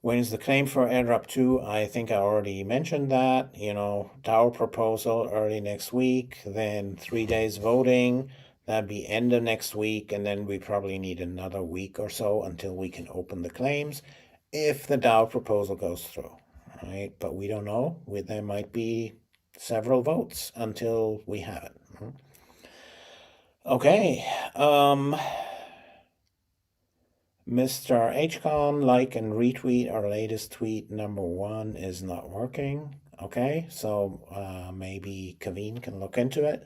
When is the claim for airdrop 2? I think I already mentioned that. DAO proposal early next week, then 3 days voting. That'd be end of next week, and then we probably need another week or so until we can open the claims if the DAO proposal goes through, right? But we don't know. There might be several votes until we have it. Okay. Mr. HCon, like and retweet our latest tweet. Number 1 is not working. Okay, so maybe Kaveen can look into it.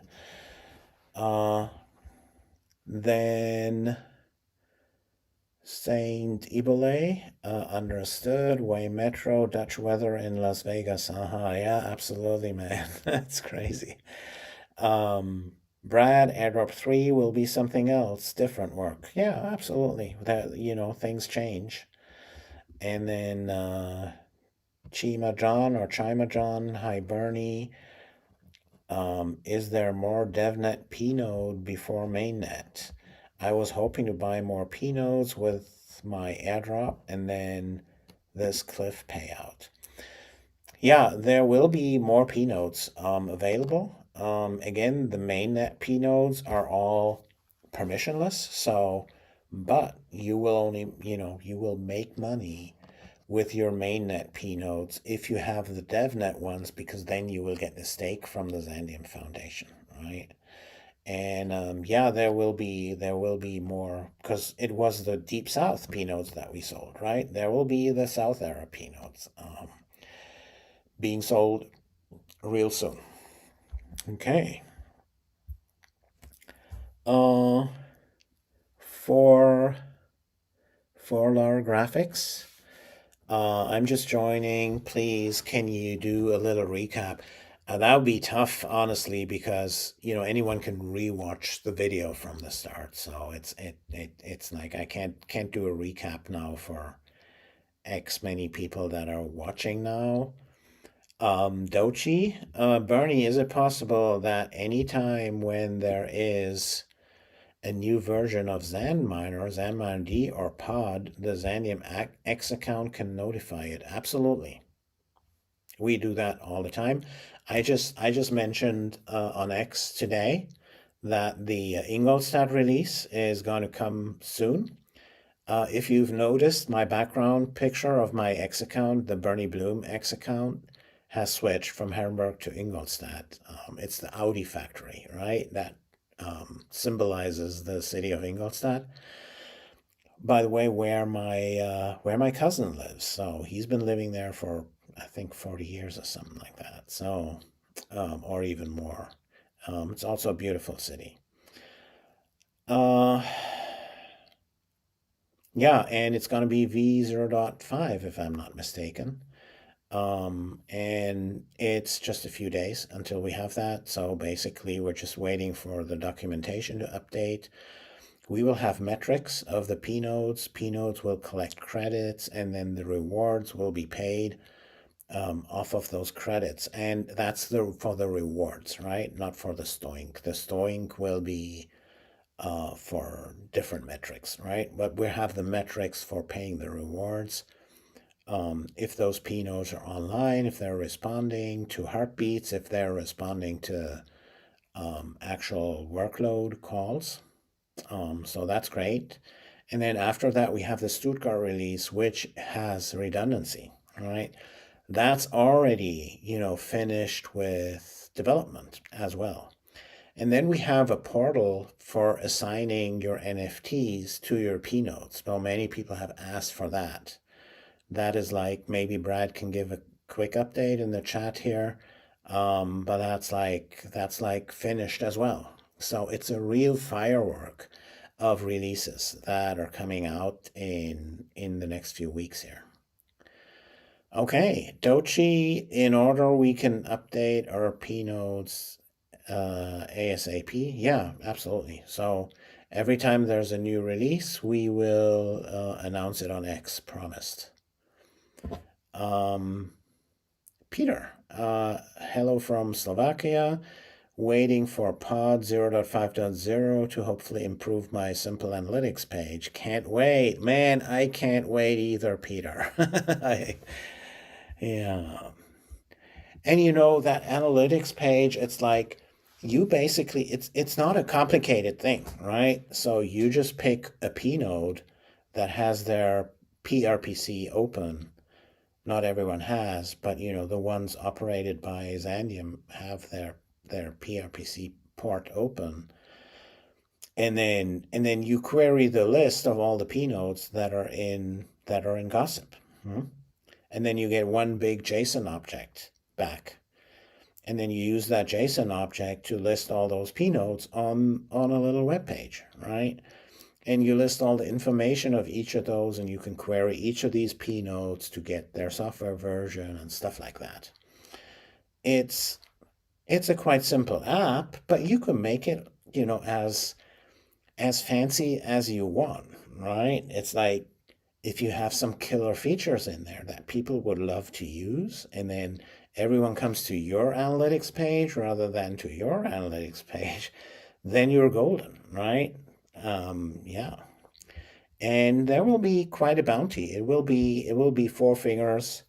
Then Saint Ibole, understood. Way Metro, Dutch weather in Las Vegas. Yeah, absolutely, man. That's crazy. Brad, airdrop 3 will be something else, different work. Yeah, absolutely. That things change. And then Chima John, hi Bernie. Is there more DevNet P node before mainnet? I was hoping to buy more P nodes with my airdrop and then this cliff payout. Yeah, there will be more P nodes available. Again, the mainnet P nodes are all permissionless. So, but you will only, you will make money with your mainnet P nodes if you have the devnet ones, because then you will get the stake from the Xandeum Foundation, right? And yeah, there will be more, because it was the Deep South P nodes that we sold, right? There will be the South era P nodes being sold real soon. Okay. Uh, for our graphics, I'm just joining. Please, can you do a little recap? That would be tough, honestly, because anyone can rewatch the video from the start. So it's like I can't do a recap now for X many people that are watching now. Dochi, Bernie, is it possible that anytime when there is a new version of Xanminer D or Pod, the Xandeum X account can notify it? Absolutely. We do that all the time. I just mentioned on X today that the Ingolstadt release is going to come soon. If you've noticed, my background picture of my X account, the Bernie Blume X account, has switched from Hamburg to Ingolstadt. It's the Audi factory, right? That symbolizes the city of Ingolstadt. By the way, where my cousin lives. So he's been living there for, I think, 40 years or something like that. So, or even more. It's also a beautiful city. Yeah, and it's going to be V0.5 if I'm not mistaken. And it's just a few days until we have that. So basically, we're just waiting for the documentation to update. We will have metrics of the P nodes. P nodes will collect credits, and then the rewards will be paid off of those credits. And that's for the rewards, right? Not for the stoink. The stoink will be for different metrics, right? But we have the metrics for paying the rewards. If those P nodes are online, if they're responding to heartbeats, if they're responding to actual workload calls. So that's great. And then after that, we have the Stuttgart release, which has redundancy, right? That's already, finished with development as well. And then we have a portal for assigning your NFTs to your P nodes. Well, many people have asked for that. That is like, maybe Brad can give a quick update in the chat here. But that's like finished as well. So it's a real firework of releases that are coming out in the next few weeks here. Okay, Dochi, in order we can update our P nodes ASAP. Yeah, absolutely. So every time there's a new release, we will announce it on X, promised. Peter, hello from Slovakia. Waiting for pod 0.5.0 to hopefully improve my simple analytics page. Can't wait. Man, I can't wait either, Peter. Yeah. And that analytics page, it's like you basically, it's not a complicated thing, right? So you just pick a P node that has their PRPC open. Not everyone has, but the ones operated by Xandeum have their PRPC port open, and then you query the list of all the P nodes that are in Gossip, and then you get one big JSON object back, and then you use that JSON object to list all those P nodes on a little web page, right? And you list all the information of each of those, and you can query each of these P nodes to get their software version and stuff like that. It's a quite simple app, but you can make it, as fancy as you want, right? It's like if you have some killer features in there that people would love to use, and then everyone comes to your analytics page rather than to your analytics page, then you're golden, right? Yeah. And there will be quite a bounty. It will be 4 figures,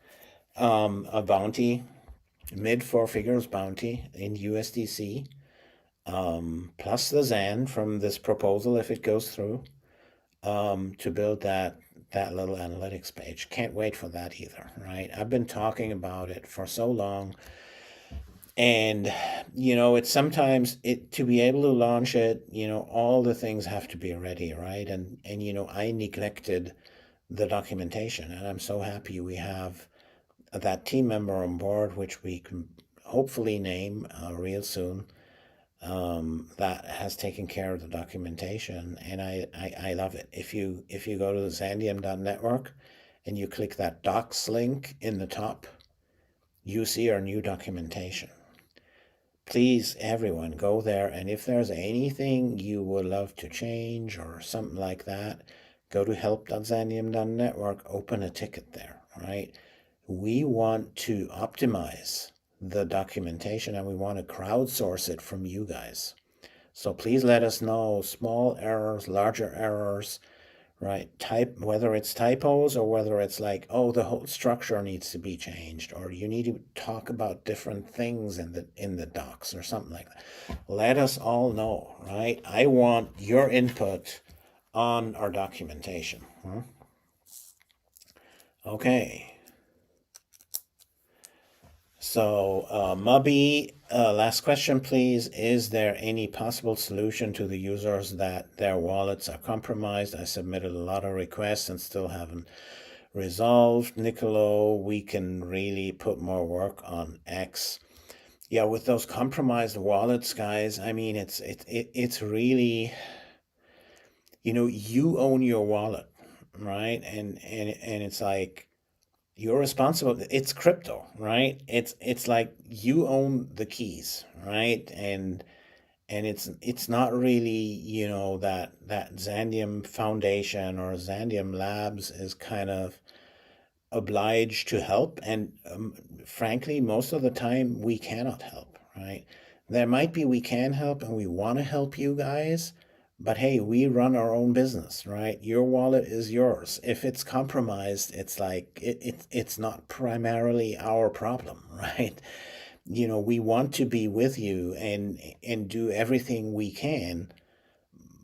a bounty, mid 4 figures bounty in USDC. plus the XAND from this proposal if it goes through, to build that little analytics page. Can't wait for that either, right? I've been talking about it for so long, and it's sometimes it to be able to launch it, all the things have to be ready, right? And I neglected the documentation, and I'm so happy we have that team member on board, which we can hopefully name real soon, that has taken care of the documentation, and I love it. If you go to the Xandeum.network and you click that docs link in the top, you see our new documentation. Please, everyone, go there, and if there's anything you would love to change or something like that, go to help.xandeum.network, open a ticket there, right? We want to optimize the documentation, and we want to crowdsource it from you guys. So please let us know small errors, larger errors, right? Whether it's typos or whether it's like, oh, the whole structure needs to be changed, or you need to talk about different things in the docs or something like that. Let us all know, right? I want your input on our documentation. Okay. So, Mubby, last question, please. Is there any possible solution to the users that their wallets are compromised? I submitted a lot of requests and still haven't resolved. Nicolo, we can really put more work on X. Yeah, with those compromised wallets, guys, I mean, it's really, you own your wallet, right? And it's like, you're responsible. It's crypto, right? It's like you own the keys, right? And it's not really, that Xandeum Foundation or Xandeum Labs is kind of obliged to help. And frankly, most of the time we cannot help, right? There might be we can help and we want to help you guys, but hey, we run our own business, right? Your wallet is yours. If it's compromised, it's like it's not primarily our problem, right? We want to be with you and do everything we can,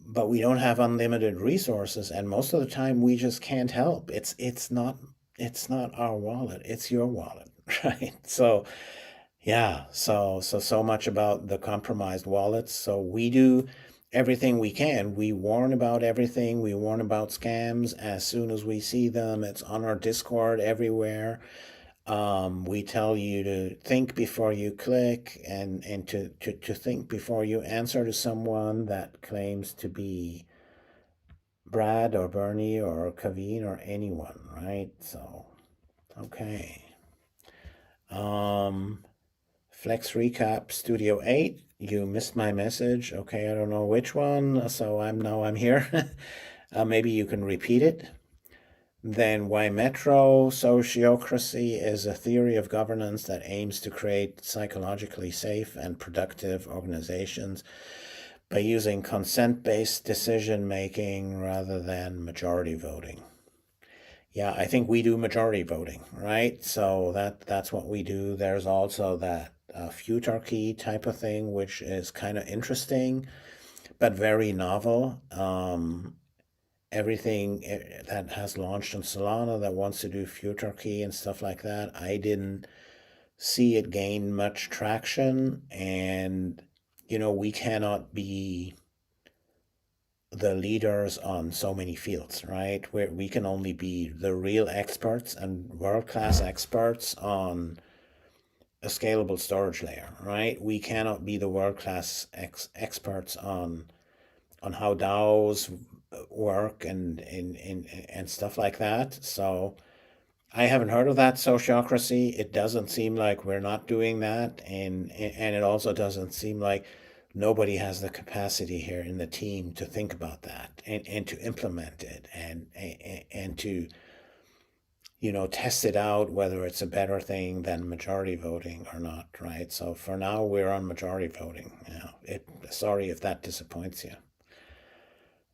but we don't have unlimited resources, and most of the time we just can't help. It's not our wallet, it's your wallet, right? So yeah, so much about the compromised wallets. So we do everything we can. We warn about everything. We warn about scams as soon as we see them. It's on our Discord everywhere. We tell you to think before you click, and to think before you answer to someone that claims to be Brad or Bernie or Kaveen or anyone, right? So, okay. Flex Recap Studio 8. You missed my message. Okay, I don't know which one, so I'm here. Maybe you can repeat it. Then why Metro sociocracy is a theory of governance that aims to create psychologically safe and productive organizations by using consent-based decision making rather than majority voting. Yeah, I think we do majority voting, right? So that's what we do. There's also that futarchy type of thing, which is kind of interesting, but very novel. Everything that has launched on Solana that wants to do futarchy and stuff like that, I didn't see it gain much traction. And, we cannot be the leaders on so many fields, right? Where we can only be the real experts and world-class experts on a scalable storage layer, right? We cannot be the world-class experts on how DAOs work and stuff like that. So I haven't heard of that sociocracy. It doesn't seem like we're not doing that, and it also doesn't seem like nobody has the capacity here in the team to think about that and to implement it and to test it out whether it's a better thing than majority voting or not, right? So for now we're on majority voting. Sorry if that disappoints you.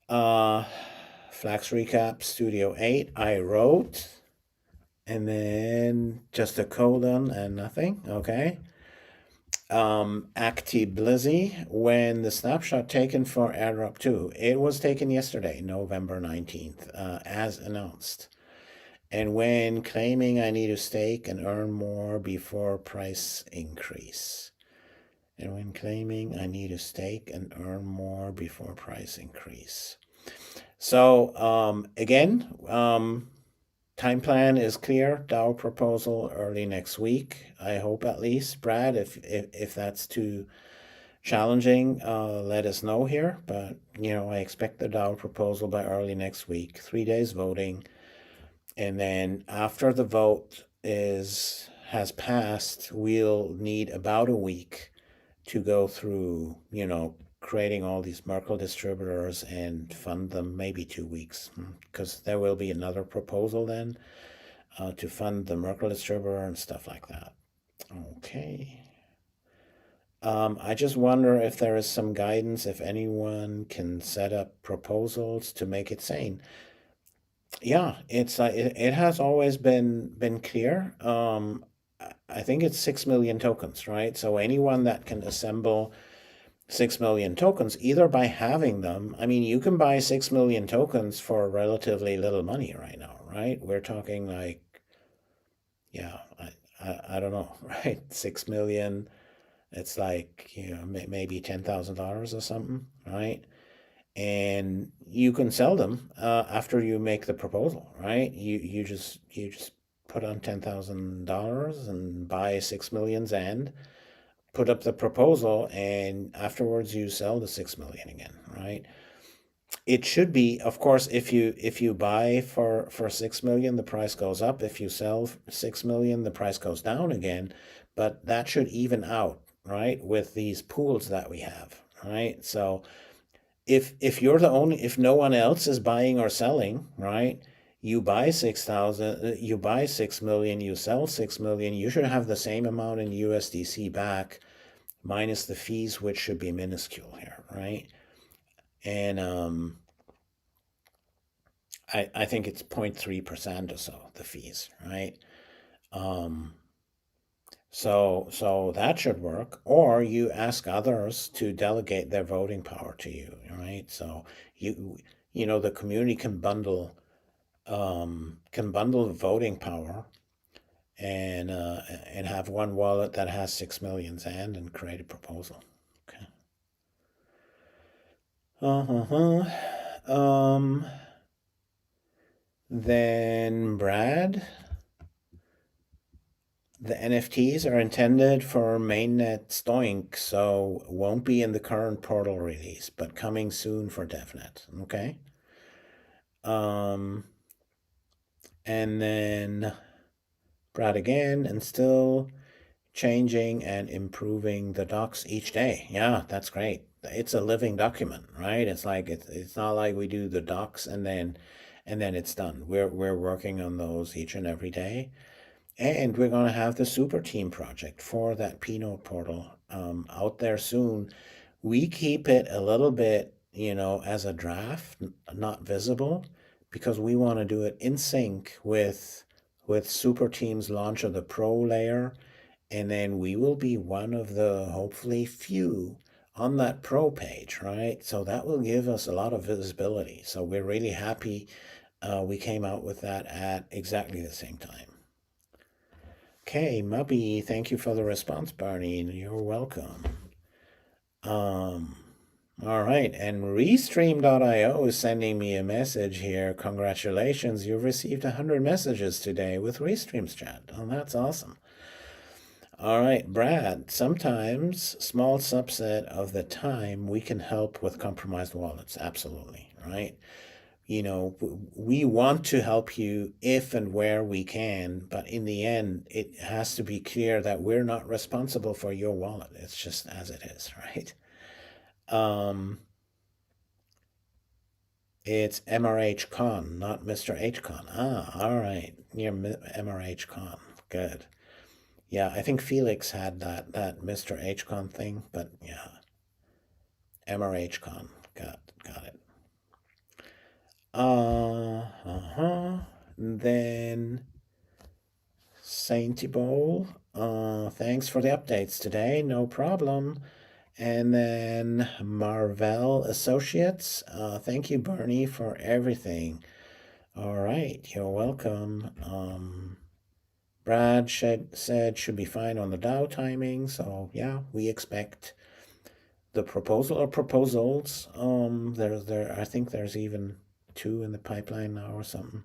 Flax Recap Studio 8 I wrote, and then just a colon and nothing. Okay. ActiBlizzy, when the snapshot taken for Airdrop 2, it was taken yesterday, November 19th, as announced. And when claiming I need to stake and earn more before price increase. And when claiming I need to stake and earn more before price increase. So again, time plan is clear. DAO proposal early next week. I hope at least, Brad. If that's too challenging, let us know here. But I expect the DAO proposal by early next week. 3 days voting, and then after the vote has passed, we'll need about a week to go through, creating all these Merkle distributors and fund them, maybe 2 weeks, because there will be another proposal then to fund the Merkle distributor and stuff like that. Okay. I just wonder if there is some guidance, if anyone can set up proposals to make it sane. Yeah, it has always been clear. I think it's 6 million tokens, right? So anyone that can assemble 6 million tokens, either by having them. I mean, you can buy 6 million tokens for relatively little money right now, right? We're talking like, yeah, I don't know, right? 6 million, it's like, maybe $10,000 or something, right? And you can sell them after you make the proposal, right? You just put on $10,000 and buy 6 million XAND, put up the proposal, and afterwards you sell the 6 million again, right? It should be, of course, if you buy for 6 million, the price goes up. If you sell 6 million, the price goes down again. But that should even out, right, with these pools that we have, right? So if you're the only, if no one else is buying or selling, right? You buy 6,000, you buy 6 million, you sell 6 million, you should have the same amount in USDC back, minus the fees, which should be minuscule here, right? And I think it's 0.3% or so, the fees, right? So that should work. Or you ask others to delegate their voting power to you, right? So the community can bundle voting power and have one wallet that has 6 million ZAND and create a proposal. Okay. Then Brad, the NFTs are intended for mainnet Stoink, so won't be in the current portal release, but coming soon for devnet. Okay. And then Brad again, and still changing and improving the docs each day. Yeah, that's great. It's a living document, right? It's like it's not like we do the docs and then it's done. We're working on those each and every day. And we're going to have the super team project for that Pinot portal out there soon. We keep it a little bit, as a draft, not visible, because we want to do it in sync with super team's launch of the pro layer. And then we will be one of the hopefully few on that pro page, right? So that will give us a lot of visibility. So we're really happy we came out with that at exactly the same time. Okay, Mubby, thank you for the response, Barney. You're welcome. All right, and Restream.io is sending me a message here. Congratulations, you've received 100 messages today with Restream's chat. Oh, that's awesome. All right, Brad, sometimes, small subset of the time, we can help with compromised wallets. Absolutely, right? We want to help you if and where we can, but in the end, it has to be clear that we're not responsible for your wallet. It's just as it is, right? It's MRH Con, not Mr. H Con. Ah, all right. You're MRH Con. Good. Yeah, I think Felix had that Mr. H Con thing, but yeah. MRH Con. Got it. Then Saint Bowl. Thanks for the updates today. No problem. And then Marvell Associates. Thank you, Bernie, for everything. All right, you're welcome. Brad said should be fine on the DAO timing. So yeah, we expect the proposal or proposals. I think there's even 2 in the pipeline now or something.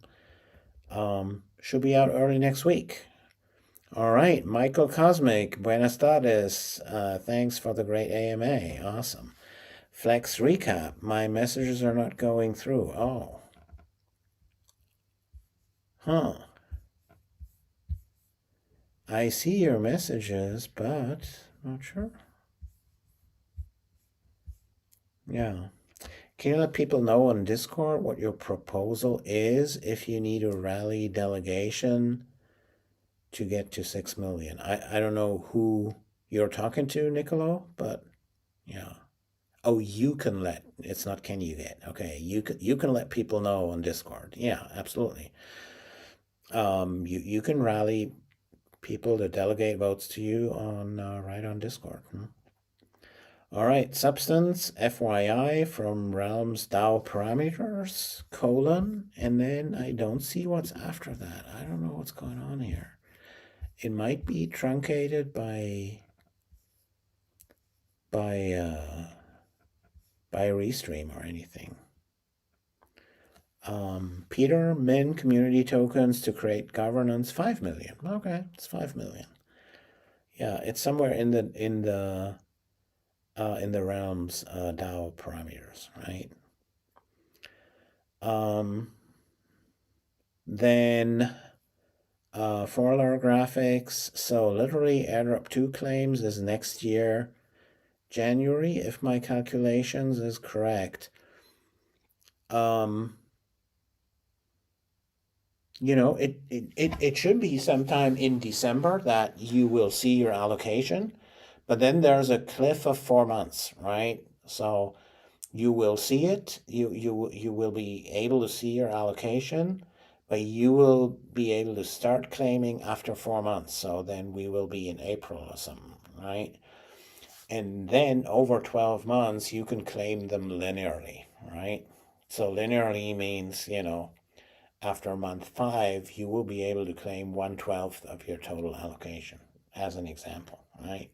Should be out early next week. All right, Michael Cosmic, buenas tardes. Thanks for the great AMA. Awesome. Flex recap. My messages are not going through. Oh. Huh. I see your messages, but not sure. Yeah. Can you let people know on Discord what your proposal is if you need a rally delegation to get to 6 million? I don't know who you're talking to, Nicolo, but yeah. Oh, you can let, it's not can you get. Okay, you can let people know on Discord. Yeah, absolutely. You can rally people to delegate votes to you on right on Discord. All right, substance, FYI, from Realms DAO parameters, colon, and then I don't see what's after that. I don't know what's going on here. It might be truncated by Restream or anything. Peter, min community tokens to create governance, 5 million. Okay, it's 5 million. Yeah, it's somewhere in the Realms DAO parameters, right? Then 4-layer graphics. So literally Airdrop 2 claims is next year, January, if my calculations is correct. You know, it should be sometime in December that you will see your allocation, but then there's a cliff of 4 months, right? So you will see it, you will be able to see your allocation, but you will be able to start claiming after 4 months. So then we will be in April or something, right? And then over 12 months, you can claim them linearly, right? So linearly means, you know, after month 5, you will be able to claim 1/12 of your total allocation, as an example, right?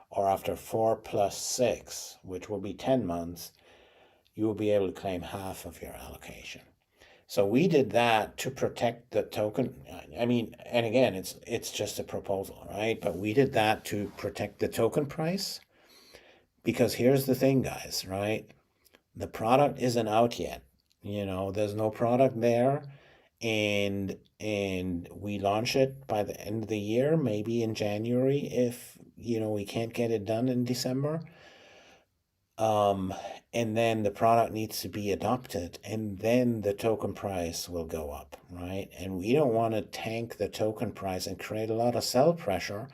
Or after 4 plus 6, which will be 10 months, you will be able to claim half of your allocation. So we did that to protect the token. I mean, and again, it's just a proposal, right? But we did that to protect the token price, because here's the thing, guys, right? The product isn't out yet. You know, there's no product there, and we launch it by the end of the year, maybe in January if, you know, we can't get it done in December. And then the product needs to be adopted, and then the token price will go up, right? And we don't want to tank the token price and create a lot of sell pressure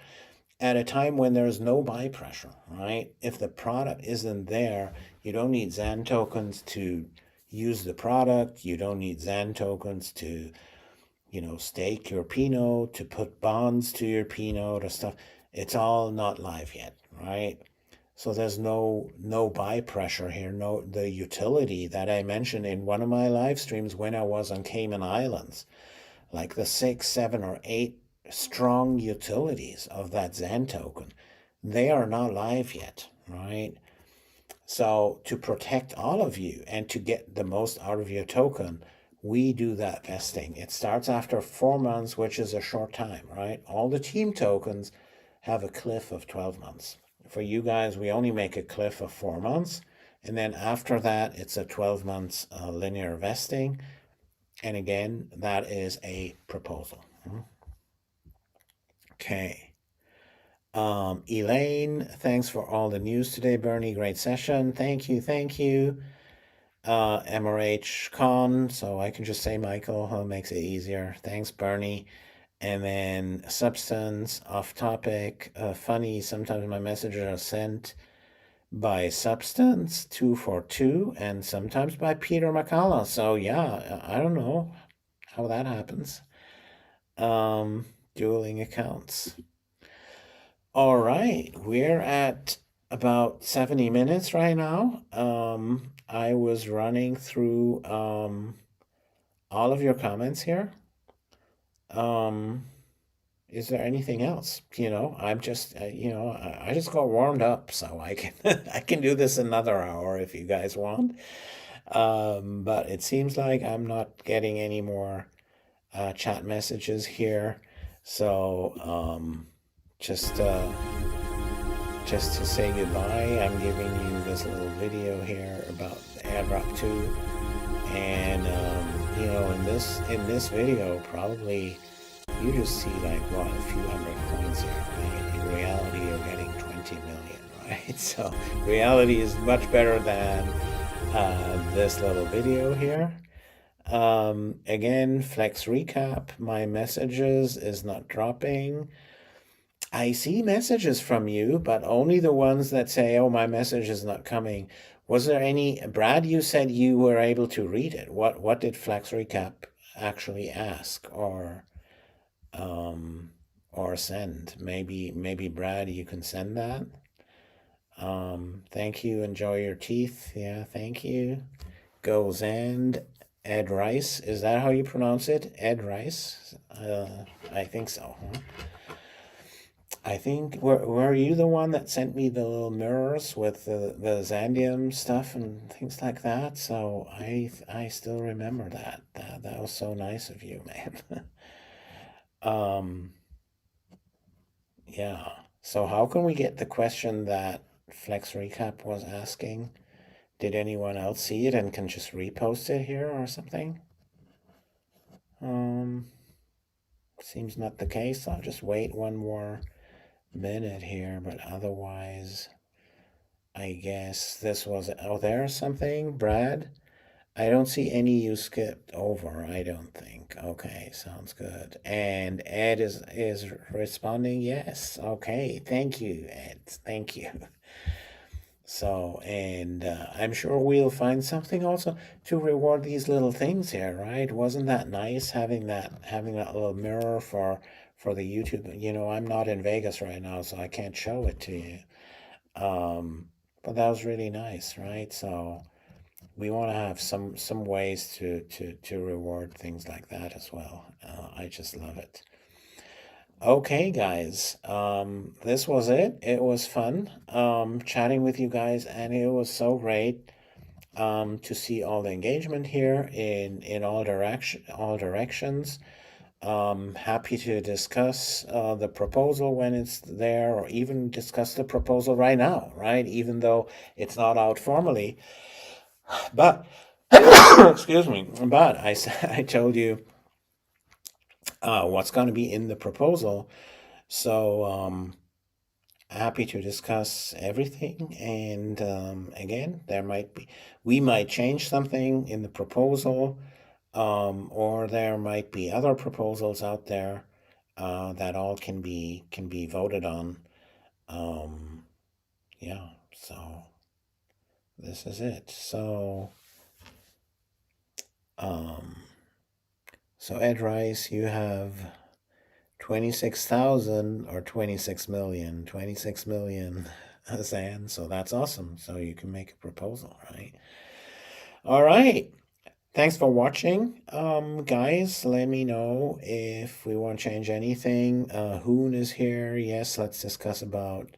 at a time when there's no buy pressure, right? If the product isn't there, you don't need XAND tokens to use the product. You don't need XAND tokens to, you know, stake your P-note, to put bonds to your P-note or stuff. It's all not live yet, right? So there's no buy pressure here. No, the utility that I mentioned in one of my live streams when I was on Cayman Islands, like the 6, 7, or 8 strong utilities of that XAND token, they are not live yet, right? So to protect all of you and to get the most out of your token, we do that vesting. It starts after 4 months, which is a short time, right? All the team tokens have a cliff of 12 months. For you guys, we only make a cliff of 4 months. And then after that, it's a 12 months linear vesting. And again, that is a proposal. Okay. Elaine, thanks for all the news today, Bernie. Great session. Thank you. Thank you. MRH Con, so I can just say Michael, makes it easier. Thanks, Bernie. And then Substance, off topic, funny, sometimes my messages are sent by Substance 242 and sometimes by Peter McCullough. So yeah, I don't know how that happens. Dueling accounts. All right, we're at about 70 minutes right now. I was running through all of your comments here. Is there anything else? I'm just, I just got warmed up, so I can I can do this another hour if you guys want. But it seems like I'm not getting any more chat messages here, so just uh, just to say goodbye, I'm giving you this little video here about Airdrop 2, and in this video, probably you just see like what, a few hundred coins here, right? In reality, you're getting 20 million, right? So reality is much better than this little video here. Again, flex recap, my messages is not dropping. I see messages from you, but only the ones that say, oh, my message is not coming. Was there any, Brad, you said you were able to read it. What did flex recap actually ask or send? Maybe Brad, you can send that. Thank you. Enjoy your teeth. Yeah, thank you. Go XAND. Ed Rice. Is that how you pronounce it? Ed Rice? I think so. Huh? I think, were you the one that sent me the little mirrors with the Xandeum stuff and things like that? So I still remember that. That was so nice of you, man. um, yeah. So how can we get the question that Flex Recap was asking? Did anyone else see it and can just repost it here or something? Seems not the case. I'll just wait one more minute here, but otherwise, I guess this was. Oh, there's something, Brad. I don't see any you skipped over, I don't think. Okay, sounds good. And Ed is responding, yes. Okay, thank you, Ed. Thank you. So, and I'm sure we'll find something also to reward these little things here, right? Wasn't that nice having that little mirror for the YouTube? I'm not in Vegas right now, so I can't show it to you. But that was really nice, right? So we want to have some ways to reward things like that as well. I just love it. Okay, guys, this was it. It was fun chatting with you guys, and it was so great to see all the engagement here in all directions. Happy to discuss the proposal when it's there, or even discuss the proposal right now, right? Even though it's not out formally, but excuse me, but I told you what's going to be in the proposal. So happy to discuss everything. And again, we might change something in the proposal, or there might be other proposals out there that all can be voted on. Yeah, so this is it. So Ed Rice, you have 26,000 or 26 million, 26 million Zan. So that's awesome. So you can make a proposal, right? All right. Thanks for watching. Guys, let me know if we want to change anything. Hoon is here. Yes, let's discuss about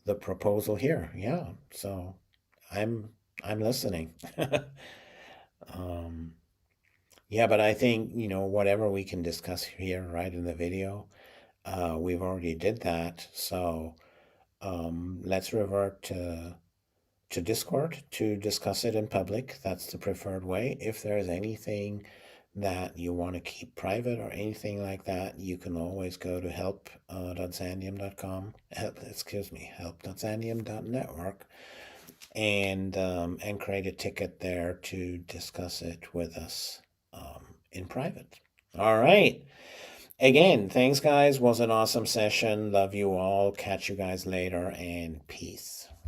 the proposal here. Yeah. So I'm listening. Yeah, but I think, whatever we can discuss here, right, in the video, we've already did that. So let's revert to Discord to discuss it in public. That's the preferred way. If there's anything that you want to keep private or anything like that, you can always go to help.xandeum.com, help.xandeum.network, and create a ticket there to discuss it with us in private. All right. Again, thanks, guys. Was an awesome session. Love you all. Catch you guys later, and peace.